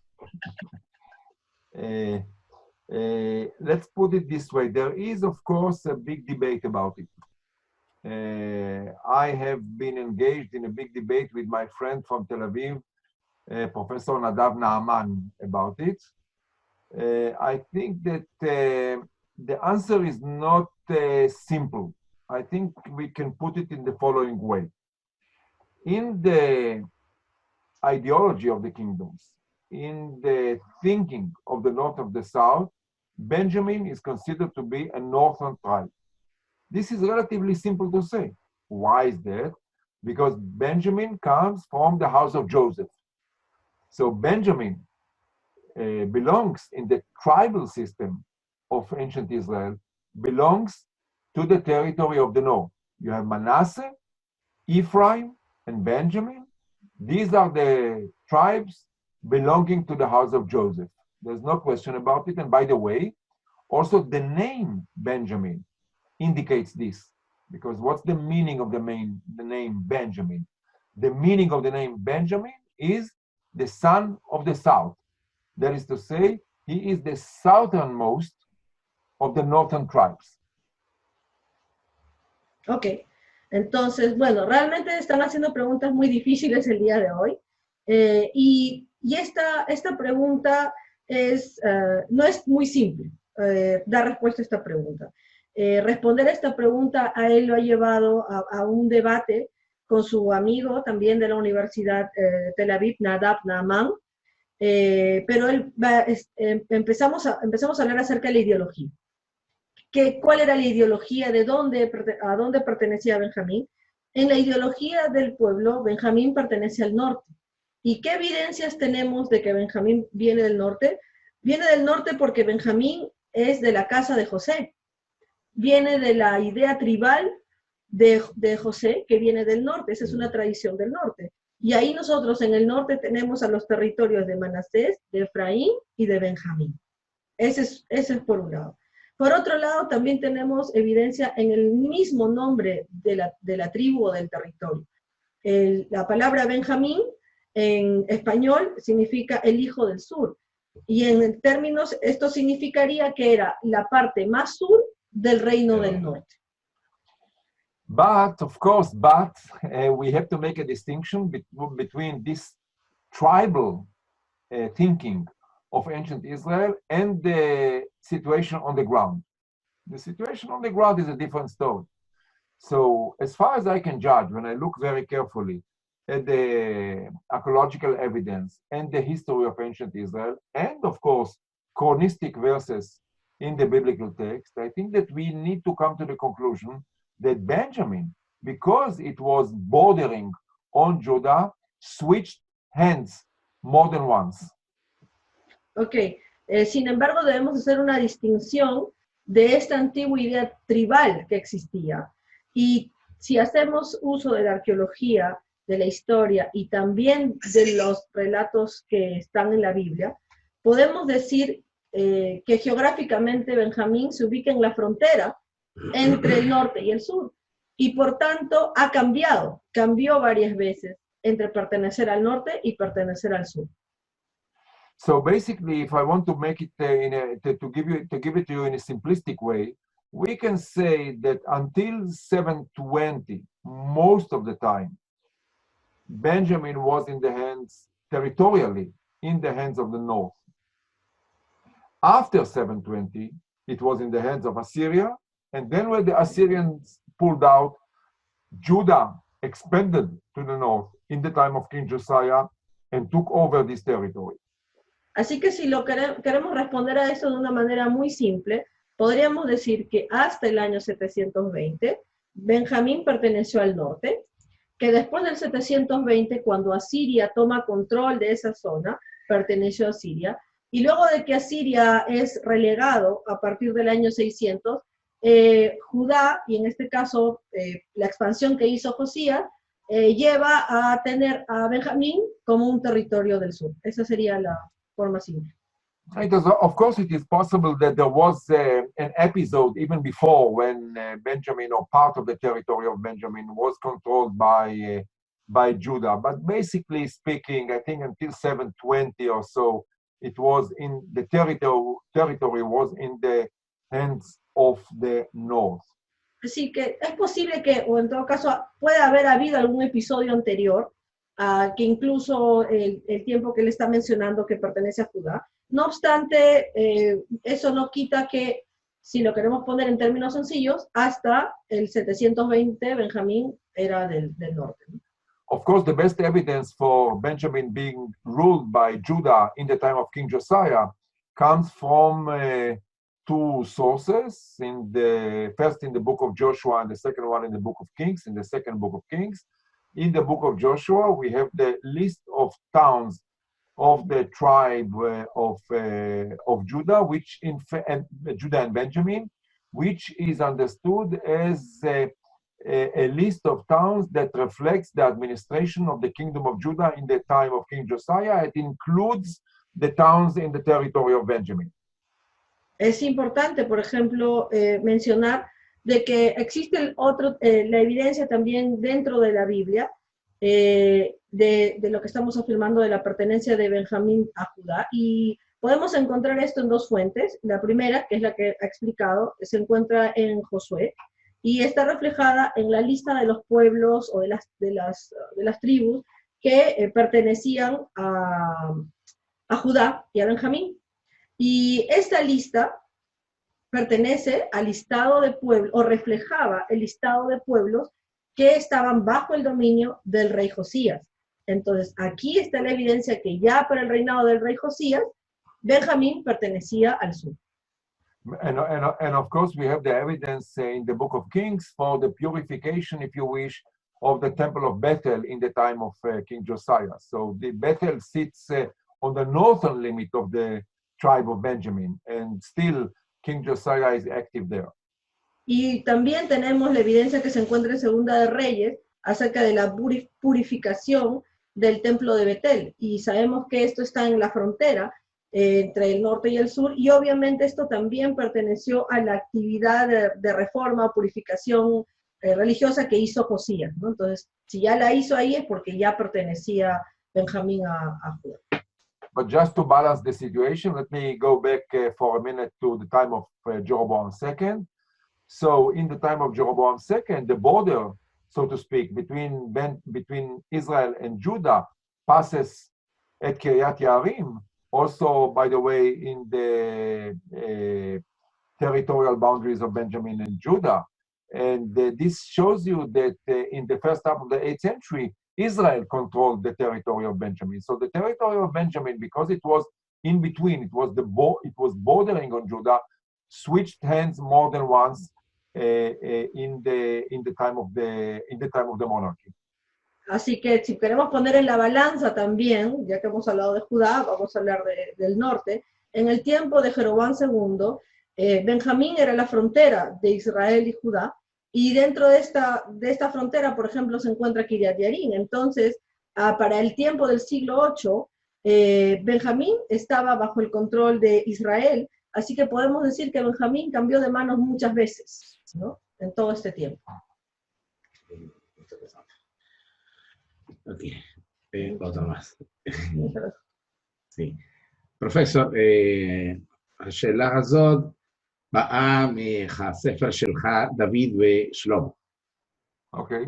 Let's put it this way. There is, of course, a big debate about it. I have been engaged in a big debate with my friend from Tel Aviv, Professor Nadav Naaman, about it. I think that the answer is not simple. I think we can put it in the following way. In the ideology of the kingdoms, in the thinking of the north of the south, Benjamin is considered to be a northern tribe. This is relatively simple to say. Why is that? Because Benjamin comes from the house of Joseph. So Benjamin belongs in the tribal system of ancient Israel, belongs to the territory of the north. You have Manasseh, Ephraim, and Benjamin. These are the tribes belonging to the house of Joseph. There's no question about it. And by the way, also the name Benjamin indicates this, because what's the meaning of the name Benjamin? The meaning of the name Benjamin is the son of the south. That is to say, he is the southernmost of the northern tribes. Ok, entonces, bueno, realmente están haciendo preguntas muy difíciles el día de hoy. Y esta pregunta no es muy simple, dar respuesta a esta pregunta. Responder a esta pregunta a él lo ha llevado a un debate con su amigo también de la Universidad de Tel Aviv, Nadav Naaman, pero empezamos a hablar acerca de la ideología. ¿Cuál era la ideología? ¿A dónde pertenecía Benjamín? En la ideología del pueblo, Benjamín pertenece al norte. ¿Y qué evidencias tenemos de que Benjamín viene del norte? Viene del norte porque Benjamín es de la casa de José. Viene de la idea tribal de José, que viene del norte. Esa es una tradición del norte. Y ahí nosotros en el norte tenemos a los territorios de Manasés, de Efraín y de Benjamín. Ese es por un lado. Por otro lado, también tenemos evidencia en el mismo nombre de la tribu o del territorio. La palabra Benjamín en español significa el hijo del sur. Y en términos, esto significaría que era la parte más sur del reino del norte. But, of course, we have to make a distinction between this tribal thinking of ancient Israel and the situation on the ground. The situation on the ground is a different story. So, as far as I can judge, when I look very carefully at the archaeological evidence and the history of ancient Israel, and of course, chronistic verses in the biblical text, I think that we need to come to the conclusion that Benjamin, because it was bordering on Judah, switched hands more than once. Ok, sin embargo debemos hacer una distinción de esta antigua idea tribal que existía. Y si hacemos uso de la arqueología, de la historia y también de los relatos que están en la Biblia, podemos decir que geográficamente Benjamín se ubica en la frontera entre el norte y el sur, y por tanto cambió varias veces entre pertenecer al norte y pertenecer al sur. So basically, if I want to make it to give it to you in a simplistic way, we can say that until 720, most of the time, Benjamin was territorially in the hands of the north. After 720, it was in the hands of Assyria, and then when the Assyrians pulled out, Judah expanded to the north in the time of King Josiah and took over this territory. Así que si queremos responder a eso de una manera muy simple, podríamos decir que hasta el año 720, Benjamín perteneció al norte, que después del 720, cuando Asiria toma control de esa zona, perteneció a Asiria, y luego de que Asiria es relegado a partir del año 600, Judá, y en este caso la expansión que hizo Josías, lleva a tener a Benjamín como un territorio del sur. Esa sería la forma simple. Of course, it is possible that there was an episode even before when Benjamin, or part of the territory of Benjamin, was controlled by Judah. But basically speaking, I think until 720 or so, it was in the territory was in the hands of the north. Así que es posible que, o en todo caso, puede haber habido algún episodio anterior, que incluso el tiempo que él está mencionando que pertenece a Judá. No obstante, eso no quita que, si lo queremos poner en términos sencillos, hasta el 720 Benjamín era del norte. Of course, the best evidence for Benjamin being ruled by Judah in the time of King Josiah comes from two sources, first in the book of Joshua and the second one in the book of Kings. In the second book of Kings, in the book of Joshua, we have the list of towns of the tribe of Judah, Judah and Benjamin, which is understood as a list of towns that reflects the administration of the kingdom of Judah in the time of King Josiah. It includes the towns in the territory of Benjamin. Es importante, por ejemplo, mencionar de que existe la evidencia también dentro de la Biblia de lo que estamos afirmando de la pertenencia de Benjamín a Judá, y podemos encontrar esto en dos fuentes. La primera, que es la que ha explicado, se encuentra en Josué, y está reflejada en la lista de los pueblos o de las tribus que pertenecían a Judá y a Benjamín. Y esta lista pertenece al listado de pueblos, o reflejaba el listado de pueblos que estaban bajo el dominio del rey Josías. Entonces, aquí está la evidencia que ya para el reinado del rey Josías, Benjamín pertenecía al sur. And of course, we have the evidence in the book of Kings for the purification, if you wish, of the temple of Bethel in the time of King Josiah. So the Bethel sits on the northern limit of the tribe of Benjamin, and still King Josiah is active there. Y también tenemos la evidencia que se encuentra en Segunda de Reyes acerca de la purificación del templo de Betel. Y sabemos que esto está en la frontera entre el norte y el sur, y obviamente esto también perteneció a la actividad de reforma, purificación religiosa que hizo Josías, ¿no? Entonces, si ya la hizo ahí es porque ya pertenecía Benjamín a Judá. But just to balance the situation, let me go back for a minute to the time of Jeroboam II. So in the time of Jeroboam II, the border, so to speak, between Israel and Judah passes at Kiryat Yarim, also, by the way, in the territorial boundaries of Benjamin and Judah. And this shows you that in the first half of the 8th century, Israel controlled the territory of Benjamin. So the territory of Benjamin, because it was in between, it was bordering on Judah, switched hands more than once in the time of the monarchy. Así que si queremos poner en la balanza también, ya que hemos hablado de Judá, vamos a hablar del norte. En el tiempo de Jeroboam II, Benjamín era la frontera de Israel y Judá, y dentro de esta frontera, por ejemplo, se encuentra Kiryat Yarim. Entonces, para el tiempo del siglo VIII, Benjamín estaba bajo el control de Israel, así que podemos decir que Benjamín cambió de manos muchas veces, ¿no? En todo este tiempo. Ok, otra más. Sí. פרופסור, השאלה הזאת באה מהספר שלך, דוד ושלמה. Okay.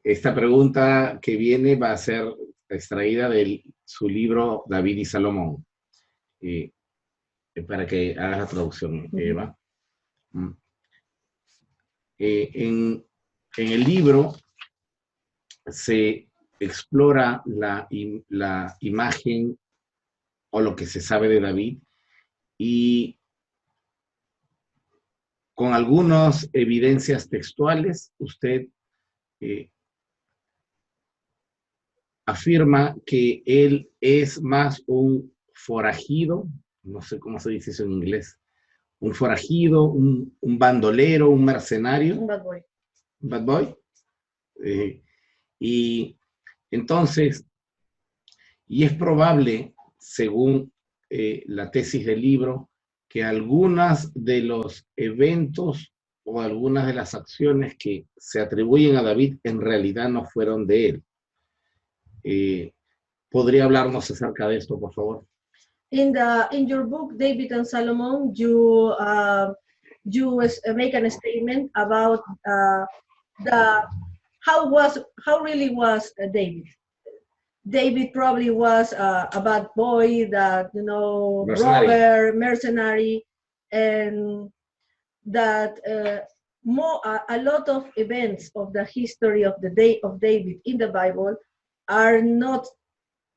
Esta pregunta que viene va a ser extraída de su libro David y Salomón. Para que hagas la traducción, Eva. En el libro se explora la imagen o lo que se sabe de David, y con algunas evidencias textuales usted afirma que él es más un forajido, no sé cómo se dice eso en inglés, un forajido, un bandolero, un mercenario. Un bad boy. Un bad boy. Y entonces, y es probable, según la tesis del libro, que algunas de los eventos o algunas de las acciones que se atribuyen a David en realidad no fueron de él. ¿Podría hablarnos acerca de esto, por favor? In your book, David and Solomon, you make a statement about how really was David. David probably was a bad boy, that, you know, robber, mercenary, and that a lot of events of the history of the day of David in the Bible are not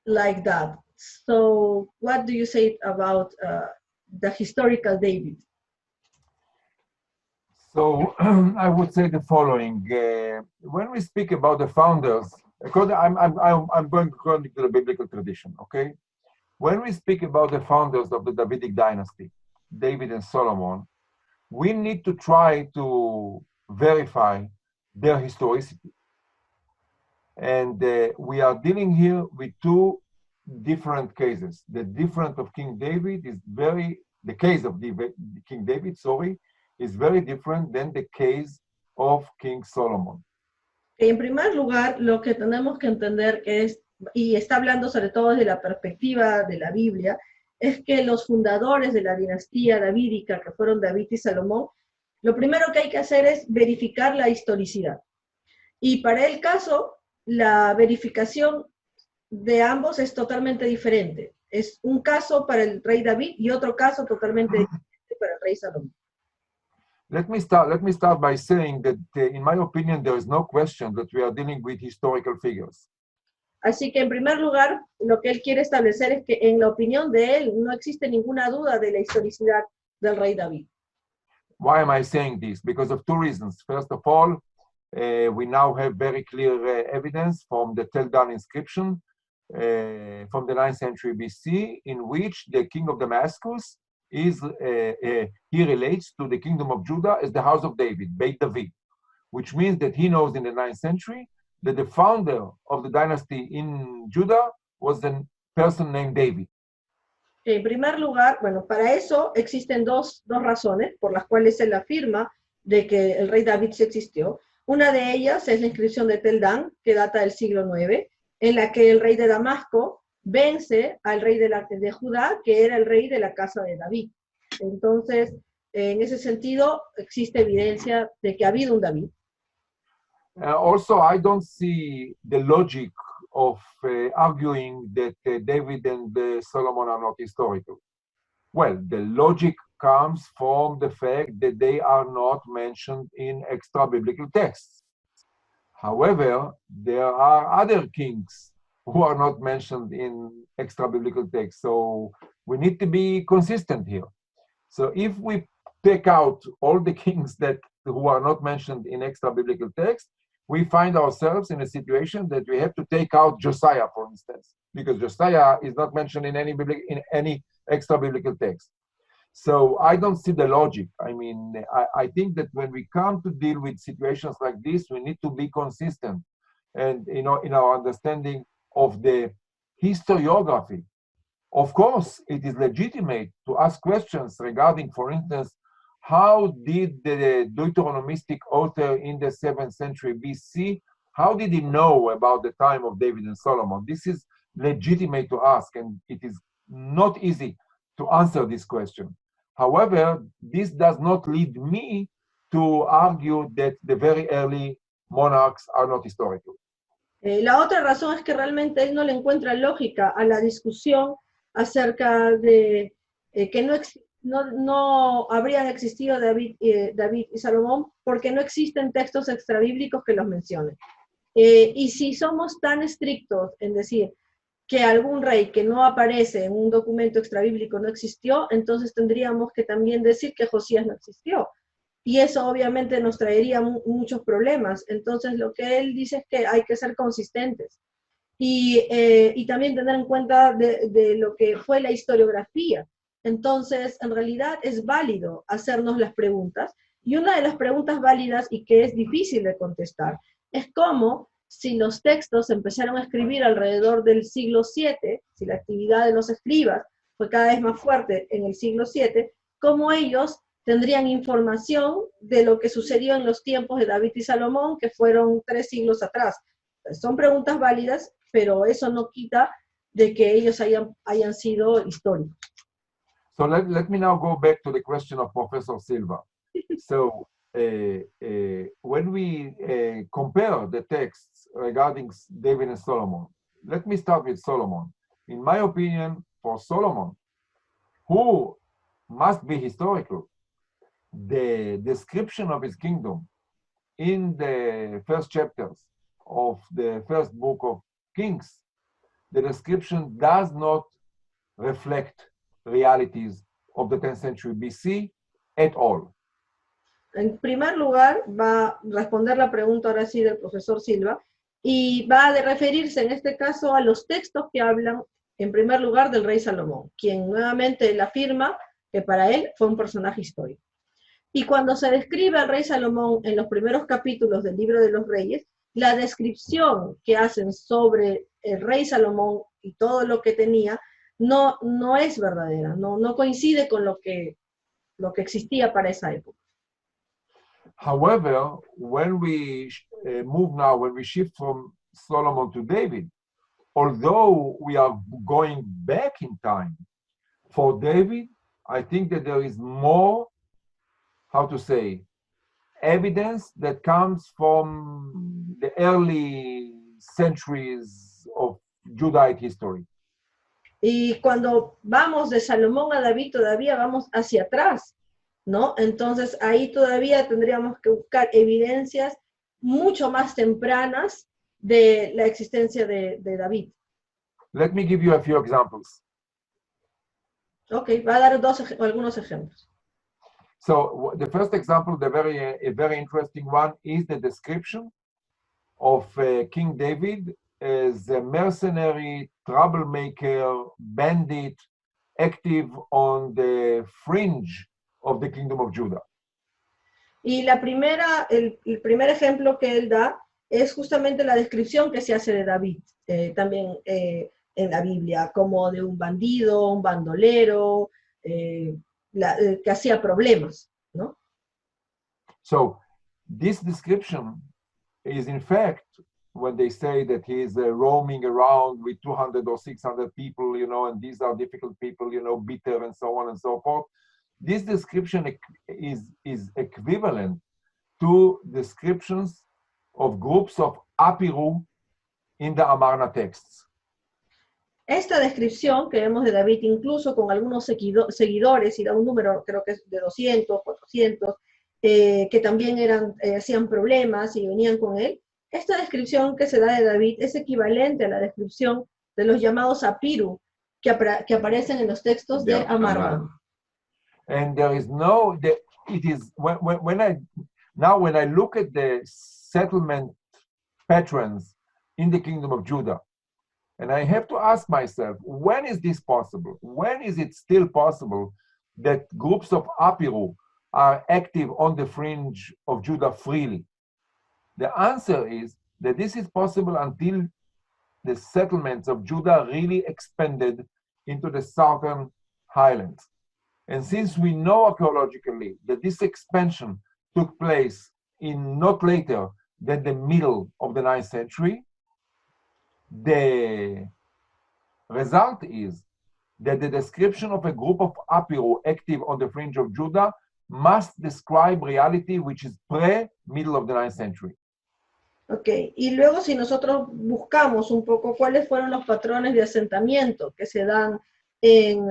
like that. So what do you say about the historical David? So I would say the following: when we speak about the founders, because I'm going according to the biblical tradition, okay? When we speak about the founders of the Davidic dynasty, David and Solomon, we need to try to verify their historicity. And we are dealing here with two different cases. The difference of King David is the case of King David, is very different than the case of King Solomon. En primer lugar, lo que tenemos que entender es, y está hablando sobre todo desde la perspectiva de la Biblia, es que los fundadores de la dinastía davídica, que fueron David y Salomón, lo primero que hay que hacer es verificar la historicidad. Y para el caso, la verificación de ambos es totalmente diferente. Es un caso para el rey David y otro caso totalmente diferente para el rey Salomón. Let me start by saying that, in my opinion, there is no question that we are dealing with historical figures. Así que en primer lugar, lo que él quiere establecer es que en la opinión de él no existe ninguna duda de la historicidad del rey David. Why am I saying this? Because of two reasons. First of all, we now have very clear evidence from the Tel Dan inscription from the 9th century BC, in which the king of Damascus is, he relates to the kingdom of Judah as the house of David, Beit David, which means that he knows in the 9th century that the founder of the dynasty in Judah was a person named David. En primer lugar, bueno, para eso existen dos razones por las cuales él afirma de que el rey David sí existió. Una de ellas es la inscripción de Tel Dan, que data del siglo IX, en la que el rey de Damasco vence al rey de Judá, que era el rey de la casa de David. Entonces, en ese sentido, existe evidencia de que ha habido un David. Also, I don't see the logic of arguing that David and Solomon are not historical. Well, the logic comes from the fact that they are not mentioned in extra-biblical texts. However, there are other kings who are not mentioned in extra-biblical texts, so we need to be consistent here. So if we take out all the kings who are not mentioned in extra-biblical texts, we find ourselves in a situation that we have to take out Josiah, for instance, because Josiah is not mentioned in any extra-biblical text. So I don't see the logic. I mean, I think that when we come to deal with situations like this, we need to be consistent and, you know, in our understanding of the historiography. Of course, it is legitimate to ask questions regarding, for instance, how did the Deuteronomistic author in the 7th century BC, how did he know about the time of David and Solomon? This is legitimate to ask, and it is not easy to answer this question. However, this does not lead me to argue that the very early monarchs are not historical. La otra razón es que realmente él no le encuentra lógica a la discusión acerca de que no habrían existido David y Salomón porque no existen textos extrabíblicos que los mencionen. Y si somos tan estrictos en decir que algún rey que no aparece en un documento extrabíblico no existió, entonces tendríamos que también decir que Josías no existió. Y eso obviamente nos traería muchos problemas. Entonces lo que él dice es que hay que ser consistentes. Y también tener en cuenta de lo que fue la historiografía. Entonces, en realidad es válido hacernos las preguntas. Y una de las preguntas válidas y que es difícil de contestar es cómo, si los textos se empezaron a escribir alrededor del siglo VII, si la actividad de los escribas fue cada vez más fuerte en el siglo VII, cómo ellos tendrían información de lo que sucedió en los tiempos de David y Salomón, que fueron 3 siglos atrás. Son preguntas válidas, pero eso no quita de que ellos hayan sido históricos. So let me now go back to the question of Professor Silva. So when we compare the texts regarding David and Solomon, let me start with Solomon. In my opinion, for Solomon, who must be historical, the description of his kingdom in the first chapters of the first book of Kings, the description does not reflect realities of the 10th century BC at all. En primer lugar, va a responder la pregunta ahora sí del profesor Silva, y va a referirse en este caso a los textos que hablan, en primer lugar, del rey Salomón, quien nuevamente él afirma que para él fue un personaje histórico. Y cuando se describe al rey Salomón en los primeros capítulos del Libro de los Reyes, la descripción que hacen sobre el rey Salomón y todo lo que tenía no es verdadera, no coincide con lo que existía para esa época. However, when we when we shift from Solomon to David, although we are going back in time, for David, I think that there is more, how to say, evidence that comes from the early centuries of Judahite history. Y cuando vamos de Salomón a David, todavía vamos hacia atrás. ¿no? Entonces ahí todavía tendríamos que buscar evidencias mucho más tempranas de la existencia de David. Let me give you a few examples. Ok, va a dar algunos ejemplos. So the first example, a very interesting one, is the description of King David as a mercenary, troublemaker, bandit, active on the fringe of the kingdom of Judah. Y el primer ejemplo que él da es justamente la descripción que se hace de David, también en la Biblia, como de un bandido, un bandolero, que hacía problemas, ¿no? So this description is in fact, when they say that he is roaming around with 200 or 600 people, you know, and these are difficult people, you know, bitter and so on and so forth, this description is equivalent to descriptions of groups of Apiru in the Amarna texts. Esta descripción que vemos de David, incluso con algunos seguidores, y da un número, creo que es de 200, 400, que también hacían problemas y venían con él, esta descripción que se da de David es equivalente a la descripción de los llamados Apiru, que aparecen en los textos de Amarna. And there is no, it is, when I look at the settlement patterns in the kingdom of Judah, and I have to ask myself, when is this possible? When is it still possible that groups of Apiru are active on the fringe of Judah freely? The answer is that this is possible until the settlements of Judah really expanded into the southern highlands. And since we know archaeologically that this expansion took place in not later than the middle of the 9th century, the result is that the description of a group of Apiru active on the fringe of Judah must describe reality which is pre-middle of the 9th century. Ok, y luego si nosotros buscamos un poco cuáles fueron los patrones de asentamiento que se dan en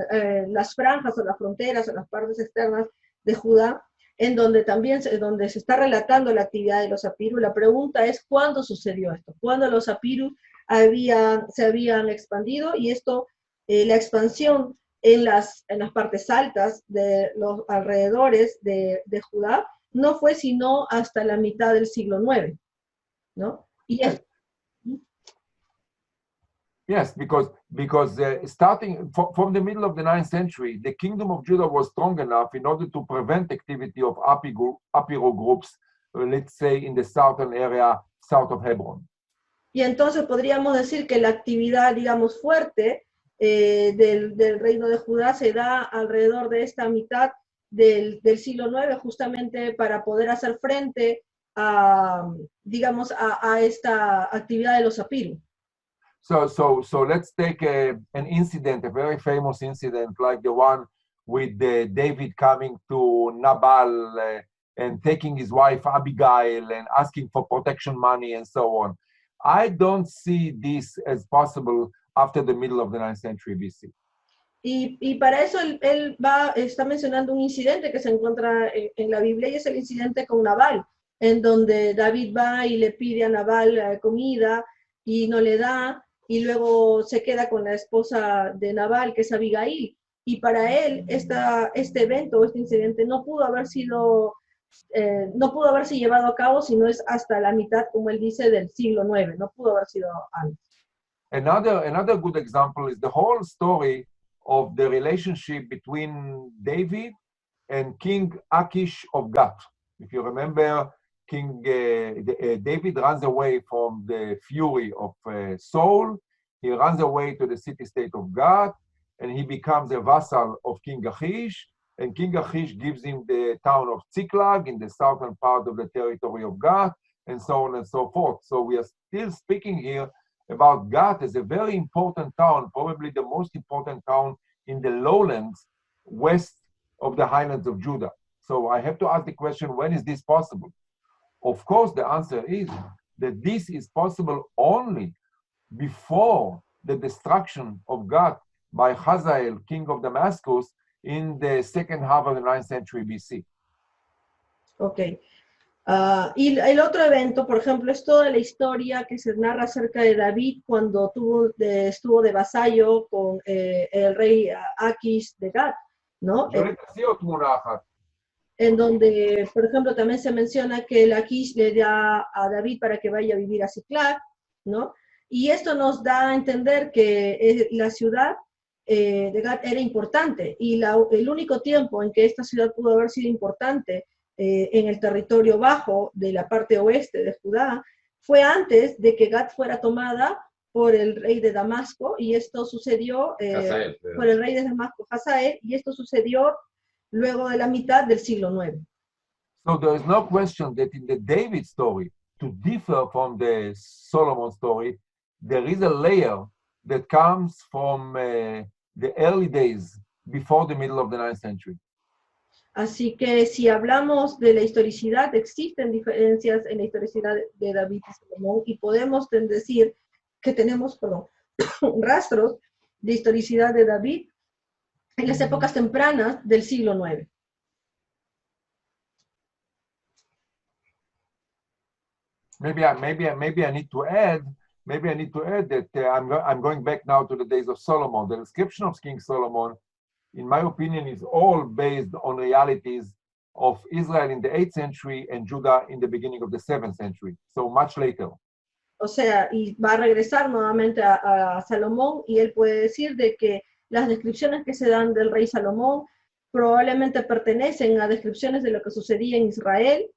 las franjas o las fronteras o las partes externas de Judá, en donde también donde se está relatando la actividad de los Apiru, la pregunta es ¿cuándo sucedió esto? ¿Cuándo los Apiru se habían expandido? Y esto, la expansión en las partes altas de los alrededores de Judá no fue sino hasta la mitad del siglo IX, ¿no? Y es, Yes, because starting from the middle of the 9th century, the kingdom of Judah was strong enough in order to prevent activity of Apiru groups, let's say in the southern area, south of Hebron. Y entonces podríamos decir que la actividad, digamos, fuerte del reino de Judá se da alrededor de esta mitad del siglo IX, justamente para poder hacer frente a, digamos, a esta actividad de los Apiru. So let's take an incident, a very famous incident like the one with David coming to Nabal and taking his wife Abigail and asking for protection money and so on. I don't see this as possible after the middle of the 9th century BC. Y para eso él está mencionando un incidente que se encuentra en la Biblia, y es el incidente con Nabal, en donde David va y le pide a Nabal comida y no le da, y luego se queda con la esposa de Nabal, que es Abigail. Y para él este evento, este incidente no pudo haberse llevado a cabo, sino es hasta la mitad, como él dice, del siglo IX. No pudo haber sido antes. Another good example is the whole story of the relationship between David and King Achish of Gath. If you remember, King David runs away from the fury of Saul. He runs away to the city-state of Gath, and he becomes a vassal of King Achish. And King Achish gives him the town of Ziklag in the southern part of the territory of Gath, and so on and so forth. So we are still speaking here about Gath as a very important town, probably the most important town in the lowlands west of the highlands of Judah. So I have to ask the question, when is this possible? Of course, the answer is that this is possible only before the destruction of Gath by Hazael, king of Damascus, in the second half of the 9th century BC. Ok. Y el otro evento, por ejemplo, es toda la historia que se narra acerca de David cuando estuvo de vasallo con el rey Aquis de Gat, ¿no? En donde, por ejemplo, también se menciona que el Aquis le da a David para que vaya a vivir a Ziklag, ¿no? Y esto nos da a entender que la ciudad de Gat era importante, y el único tiempo en que esta ciudad pudo haber sido importante en el territorio bajo de la parte oeste de Judá fue antes de que Gat fuera tomada por el rey de Damasco, y esto sucedió por el rey de Damasco, Hazael, y esto sucedió luego de la mitad del siglo IX. So there is no question that in the David story, to differ from the Solomon story, there is a layer that comes from the early days before the middle of the 9th century. Así que si hablamos de la historicidad, existen diferencias en la historicidad de David y Salomón, y podemos decir que tenemos, rastros de historicidad de David en las épocas tempranas del siglo IX. Maybe I need to add that I'm going back now to the days of Solomon. The description of King Solomon, in my opinion, is all based on realities of Israel in the 8th century and Judah in the beginning of the 7th century, so much later. O sea, y va a regresar nuevamente a Salomón, y él puede decir de que las descripciones que se dan del rey Salomón probablemente pertenecen a descripciones de lo que sucedía en Israel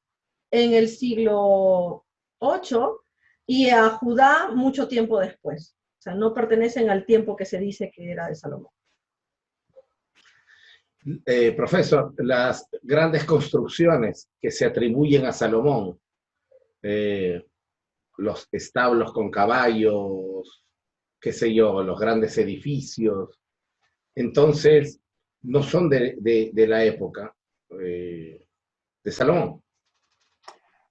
en el siglo VIII y a Judá mucho tiempo después. O sea, no pertenecen al tiempo que se dice que era de Salomón. Profesor, las grandes construcciones que se atribuyen a Salomón, los establos con caballos, qué sé yo, los grandes edificios, entonces no son de la época de Salomón.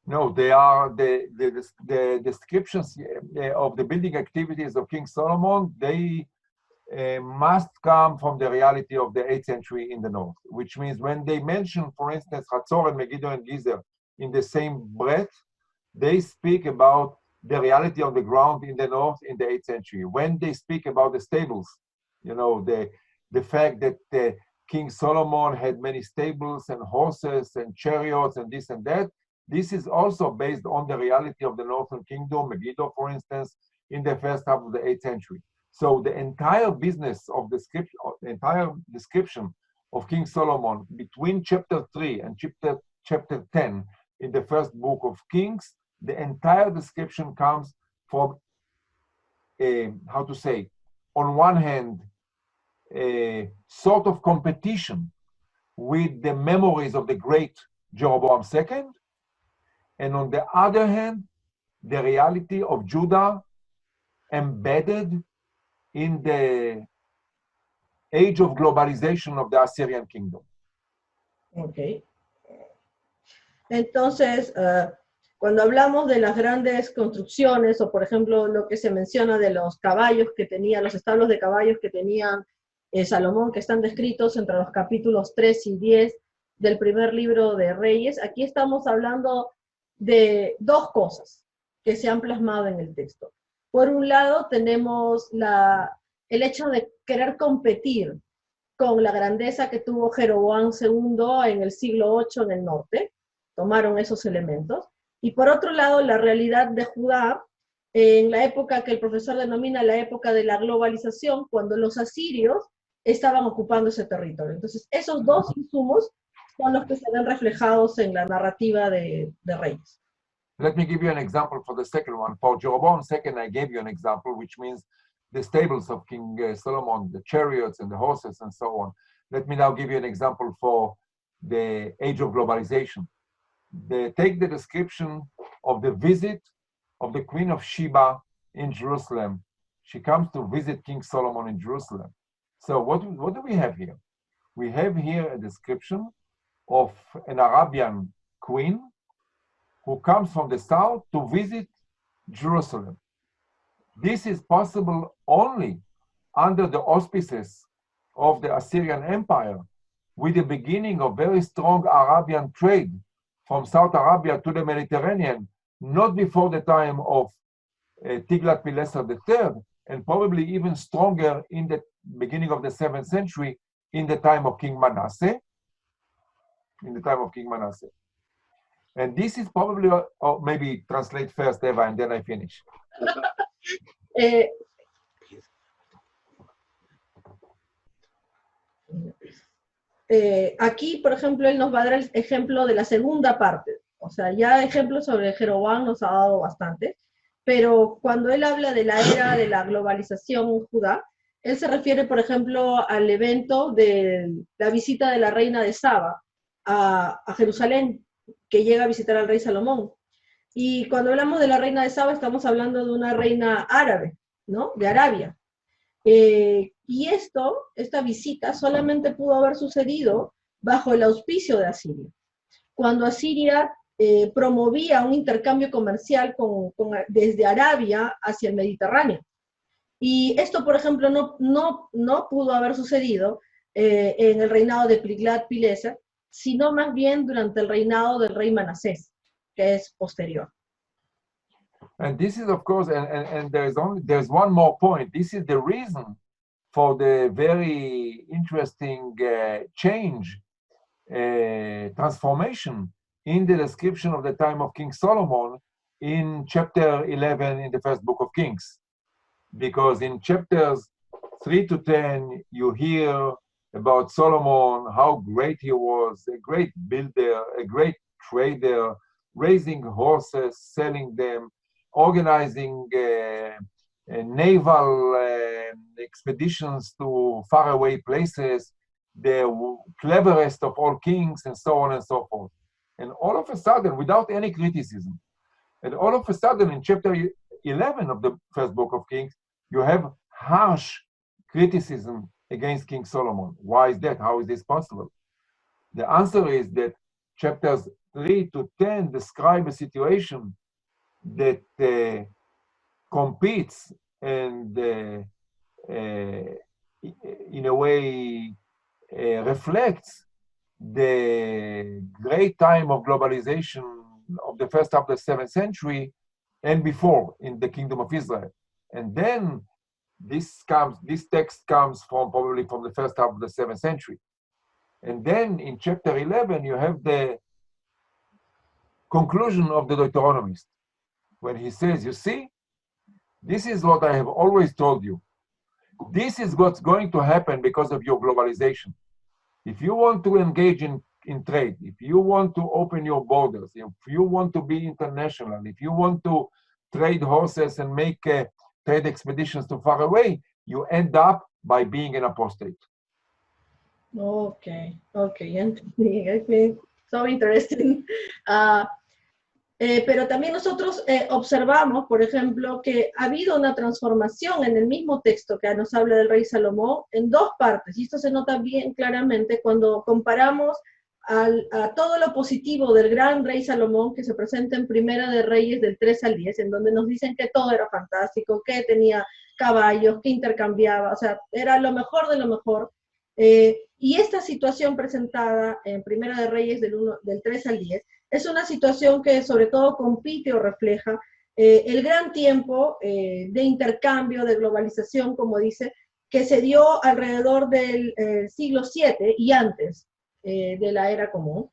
No, they are the descriptions of the building activities of King Solomon. They must come from the reality of the 8th century in the north, which means when they mention, for instance, Hatzor and Megiddo and Gezer in the same breath, they speak about the reality of the ground in the north in the 8th century. When they speak about the stables, you know, the fact that King Solomon had many stables and horses and chariots and this and that, this is also based on the reality of the northern kingdom, Megiddo, for instance, in the first half of the 8th century. So the entire business of the entire description of King Solomon between chapter 3 and chapter 10 in the first book of Kings, the entire description comes from, how to say, on one hand, a sort of competition with the memories of the great Jeroboam II, and on the other hand, the reality of Judah embedded in the age of globalization of the Assyrian kingdom. Ok. Entonces, cuando hablamos de las grandes construcciones, o por ejemplo lo que se menciona de los caballos que tenía, los establos de caballos que tenían Salomón, que están descritos entre los capítulos 3 y 10 del primer libro de Reyes, aquí estamos hablando de dos cosas que se han plasmado en el texto. Por un lado, tenemos el hecho de querer competir con la grandeza que tuvo Jeroboam II en el siglo VIII en el norte. Tomaron esos elementos. Y por otro lado, la realidad de Judá en la época que el profesor denomina la época de la globalización, cuando los asirios estaban ocupando ese territorio. Entonces, esos dos insumos son los que se ven reflejados en la narrativa de Reyes. Let me give you an example for the second one. For Jeroboam II, I gave you an example, which means the stables of King Solomon, the chariots and the horses and so on. Let me now give you an example for the age of globalization. Take the description of the visit of the Queen of Sheba in Jerusalem. She comes to visit King Solomon in Jerusalem. So what do we have here? We have here a description of an Arabian queen who comes from the south to visit Jerusalem. This is possible only under the auspices of the Assyrian Empire, with the beginning of very strong Arabian trade from South Arabia to the Mediterranean, not before the time of Tiglath-Pileser III, and probably even stronger in the beginning of the 7th century in the time of King Manasseh. And this is probably, or maybe translate first, Eva, and then I finish. Aquí, por ejemplo, él nos va a dar el ejemplo de la segunda parte. O sea, ya ejemplos sobre Jeroboam nos ha dado bastante, pero cuando él habla de la era de la globalización en Judá, él se refiere, por ejemplo, al evento de la visita de la reina de Saba a Jerusalén, que llega a visitar al rey Salomón. Y cuando hablamos de la reina de Saba, estamos hablando de una reina árabe, ¿no? De Arabia. Y esta visita solamente pudo haber sucedido bajo el auspicio de Asiria. Cuando Asiria promovía un intercambio comercial desde Arabia hacia el Mediterráneo. Y esto, por ejemplo, no pudo haber sucedido en el reinado de Tiglath-Pileser, sino más bien durante el reinado del rey Manasés, que es posterior. And this is, of course, and there's one more point. This is the reason for the very interesting change, transformation in the description of the time of King Solomon in chapter 11 in the first book of Kings. Because in chapters 3 to 10, you hear about Solomon, how great he was, a great builder, a great trader, raising horses, selling them, organizing naval expeditions to faraway places, the cleverest of all kings, and so on and so forth. And all of a sudden, without any criticism, and all of a sudden in chapter 11 of the first book of Kings, you have harsh criticism against King Solomon. Why is that? How is this possible? The answer is that chapters 3 to 10 describe a situation that competes and in a way reflects the great time of globalization of the first half of the 7th century and before in the Kingdom of Israel. And then this text comes probably from the first half of the 7th century. And then in chapter 11, you have the conclusion of the Deuteronomist, when he says, you see, this is what I have always told you. This is what's going to happen because of your globalization. If you want to engage in trade, if you want to open your borders, if you want to be international, if you want to trade horses and make trade expeditions to far away, you end up by being an apostate. Okay, so interesting. Pero también nosotros observamos, por ejemplo, que ha habido una transformación en el mismo texto que nos habla del rey Salomón en dos partes, y esto se nota bien claramente cuando comparamos a todo lo positivo del gran rey Salomón que se presenta en Primera de Reyes del 3 al 10, en donde nos dicen que todo era fantástico, que tenía caballos, que intercambiaba, o sea, era lo mejor de lo mejor. Y esta situación presentada en Primera de Reyes del 3 al 10 es una situación que sobre todo compite o refleja el gran tiempo de intercambio, de globalización, como dice, que se dio alrededor del siglo VII y antes de la era común.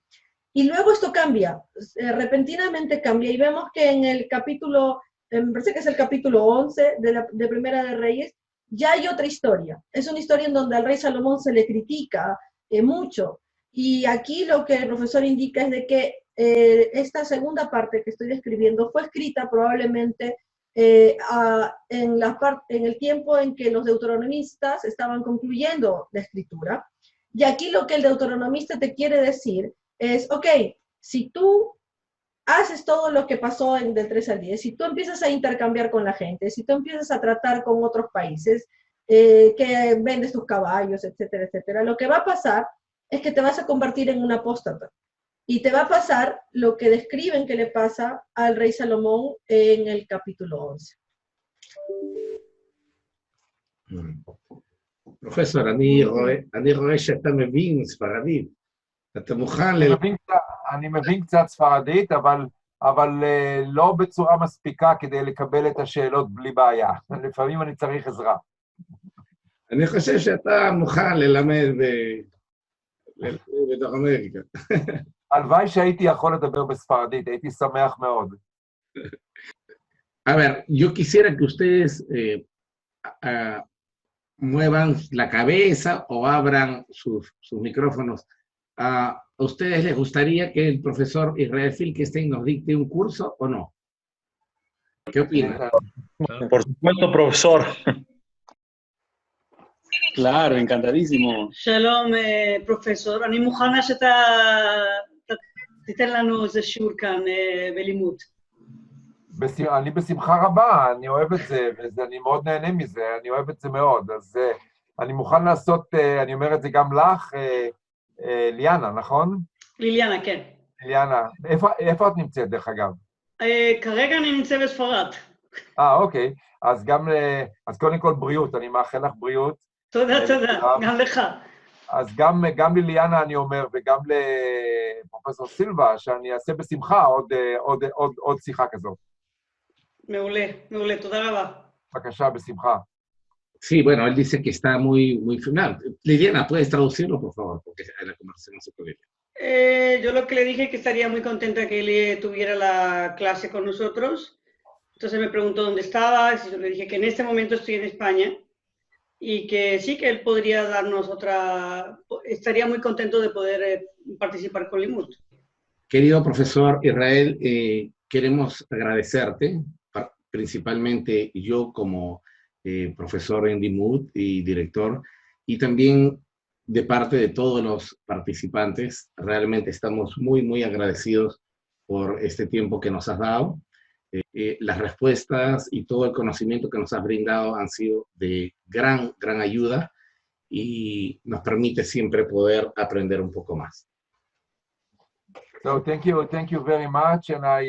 Y luego esto cambia, repentinamente cambia, y vemos que en el capítulo, me parece que es el capítulo 11 de Primera de Reyes, ya hay otra historia. Es una historia en donde al rey Salomón se le critica mucho. Y aquí lo que el profesor indica es de que esta segunda parte que estoy describiendo fue escrita probablemente en el tiempo en que los deuteronomistas estaban concluyendo la escritura. Y aquí lo que el deuteronomista te quiere decir es, ok, si tú haces todo lo que pasó del 3 al 10, si tú empiezas a intercambiar con la gente, si tú empiezas a tratar con otros países, que vendes tus caballos, etcétera, etcétera, lo que va a pasar es que te vas a convertir en un apóstata. Y te va a pasar lo que describen que le pasa al rey Salomón en el capítulo 11. פרופסור, אני רואה שאתה מבין ספרדית. אתה מוכן אני מבין קצת ספרדית, אבל לא בצורה מספיקה כדי לקבל את השאלות בלי בעיה. לפעמים אני צריך עזרה. אני חושב שאתה מוכן ללמד בדרום אמריקה. הלוואי שהייתי יכול לדבר בספרדית, הייתי שמח מאוד. A ver, yo quisiera que ustedes muevan la cabeza o abran sus micrófonos. ¿A ustedes les gustaría que el profesor Israel Finkelstein nos dicte un curso o no? ¿Qué opinan? Por supuesto, profesor. Claro, encantadísimo. שלום, פרופסור. אני מוכנה שאתה תיתן לנו איזה שיעור כאן בלימוד. אני בשמחה רבה, אני אוהב את זה, ואני מאוד נהנה מזה, אני אוהב את זה מאוד. אז אני מוכן לעשות, אני אומר את זה גם לך, ליאנה, נכון? ליליאנה, כן. ליאנה, איפה את נמצאת דרך אגב? כרגע אני נמצאת בספרד. אוקיי. אז קודם כל בריאות, אני מאחל לך בריאות. תודה, תודה, גם לך. אז גם לליאנה אני אומר, וגם לפרופסור סילבה, שאני אעשה בשמחה עוד שיחה כזאת. מעולה, מעולה, תודה רבה. בבקשה, בשמחה. Sí, bueno, él dice que está muy final. Liliana, ¿puedes traducirlo, por favor? Porque la conversación no se puede ver. Yo lo que le dije que estaría muy contenta que él tuviera la clase con nosotros. Entonces me preguntó dónde estaba, y yo le dije que en este momento estoy en España y que sí, que él podría darnos estaría muy contento de poder participar con Limud. Querido profesor Israel, queremos agradecerte, principalmente yo como profesor en Limud y director, y también de parte de todos los participantes. Realmente estamos muy agradecidos por este tiempo que nos has dado. Las respuestas y todo el conocimiento que nos has brindado han sido de gran ayuda y nos permite siempre poder aprender un poco más. So thank you very much, and I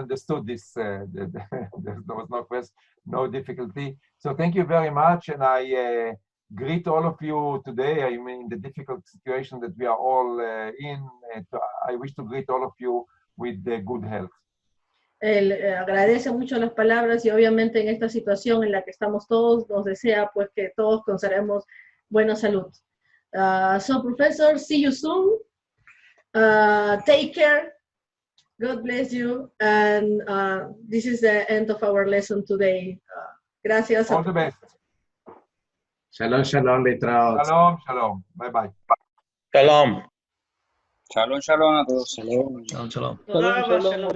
understood this. There was no difficulty. So thank you very much, and I greet all of you today. I mean, the difficult situation that we are all in. I wish to greet all of you with good health. Él agradece mucho las palabras y obviamente en esta situación en la que estamos todos, nos desea pues que todos conservemos buena salud. So professor, see you soon. Take care. God bless you. And this is the end of our lesson today. Gracias. All the best. Shalom, shalom, letrado. Shalom, shalom. Bye bye. Shalom. Shalom, shalom a todos. Shalom. תודה רבה, שלום.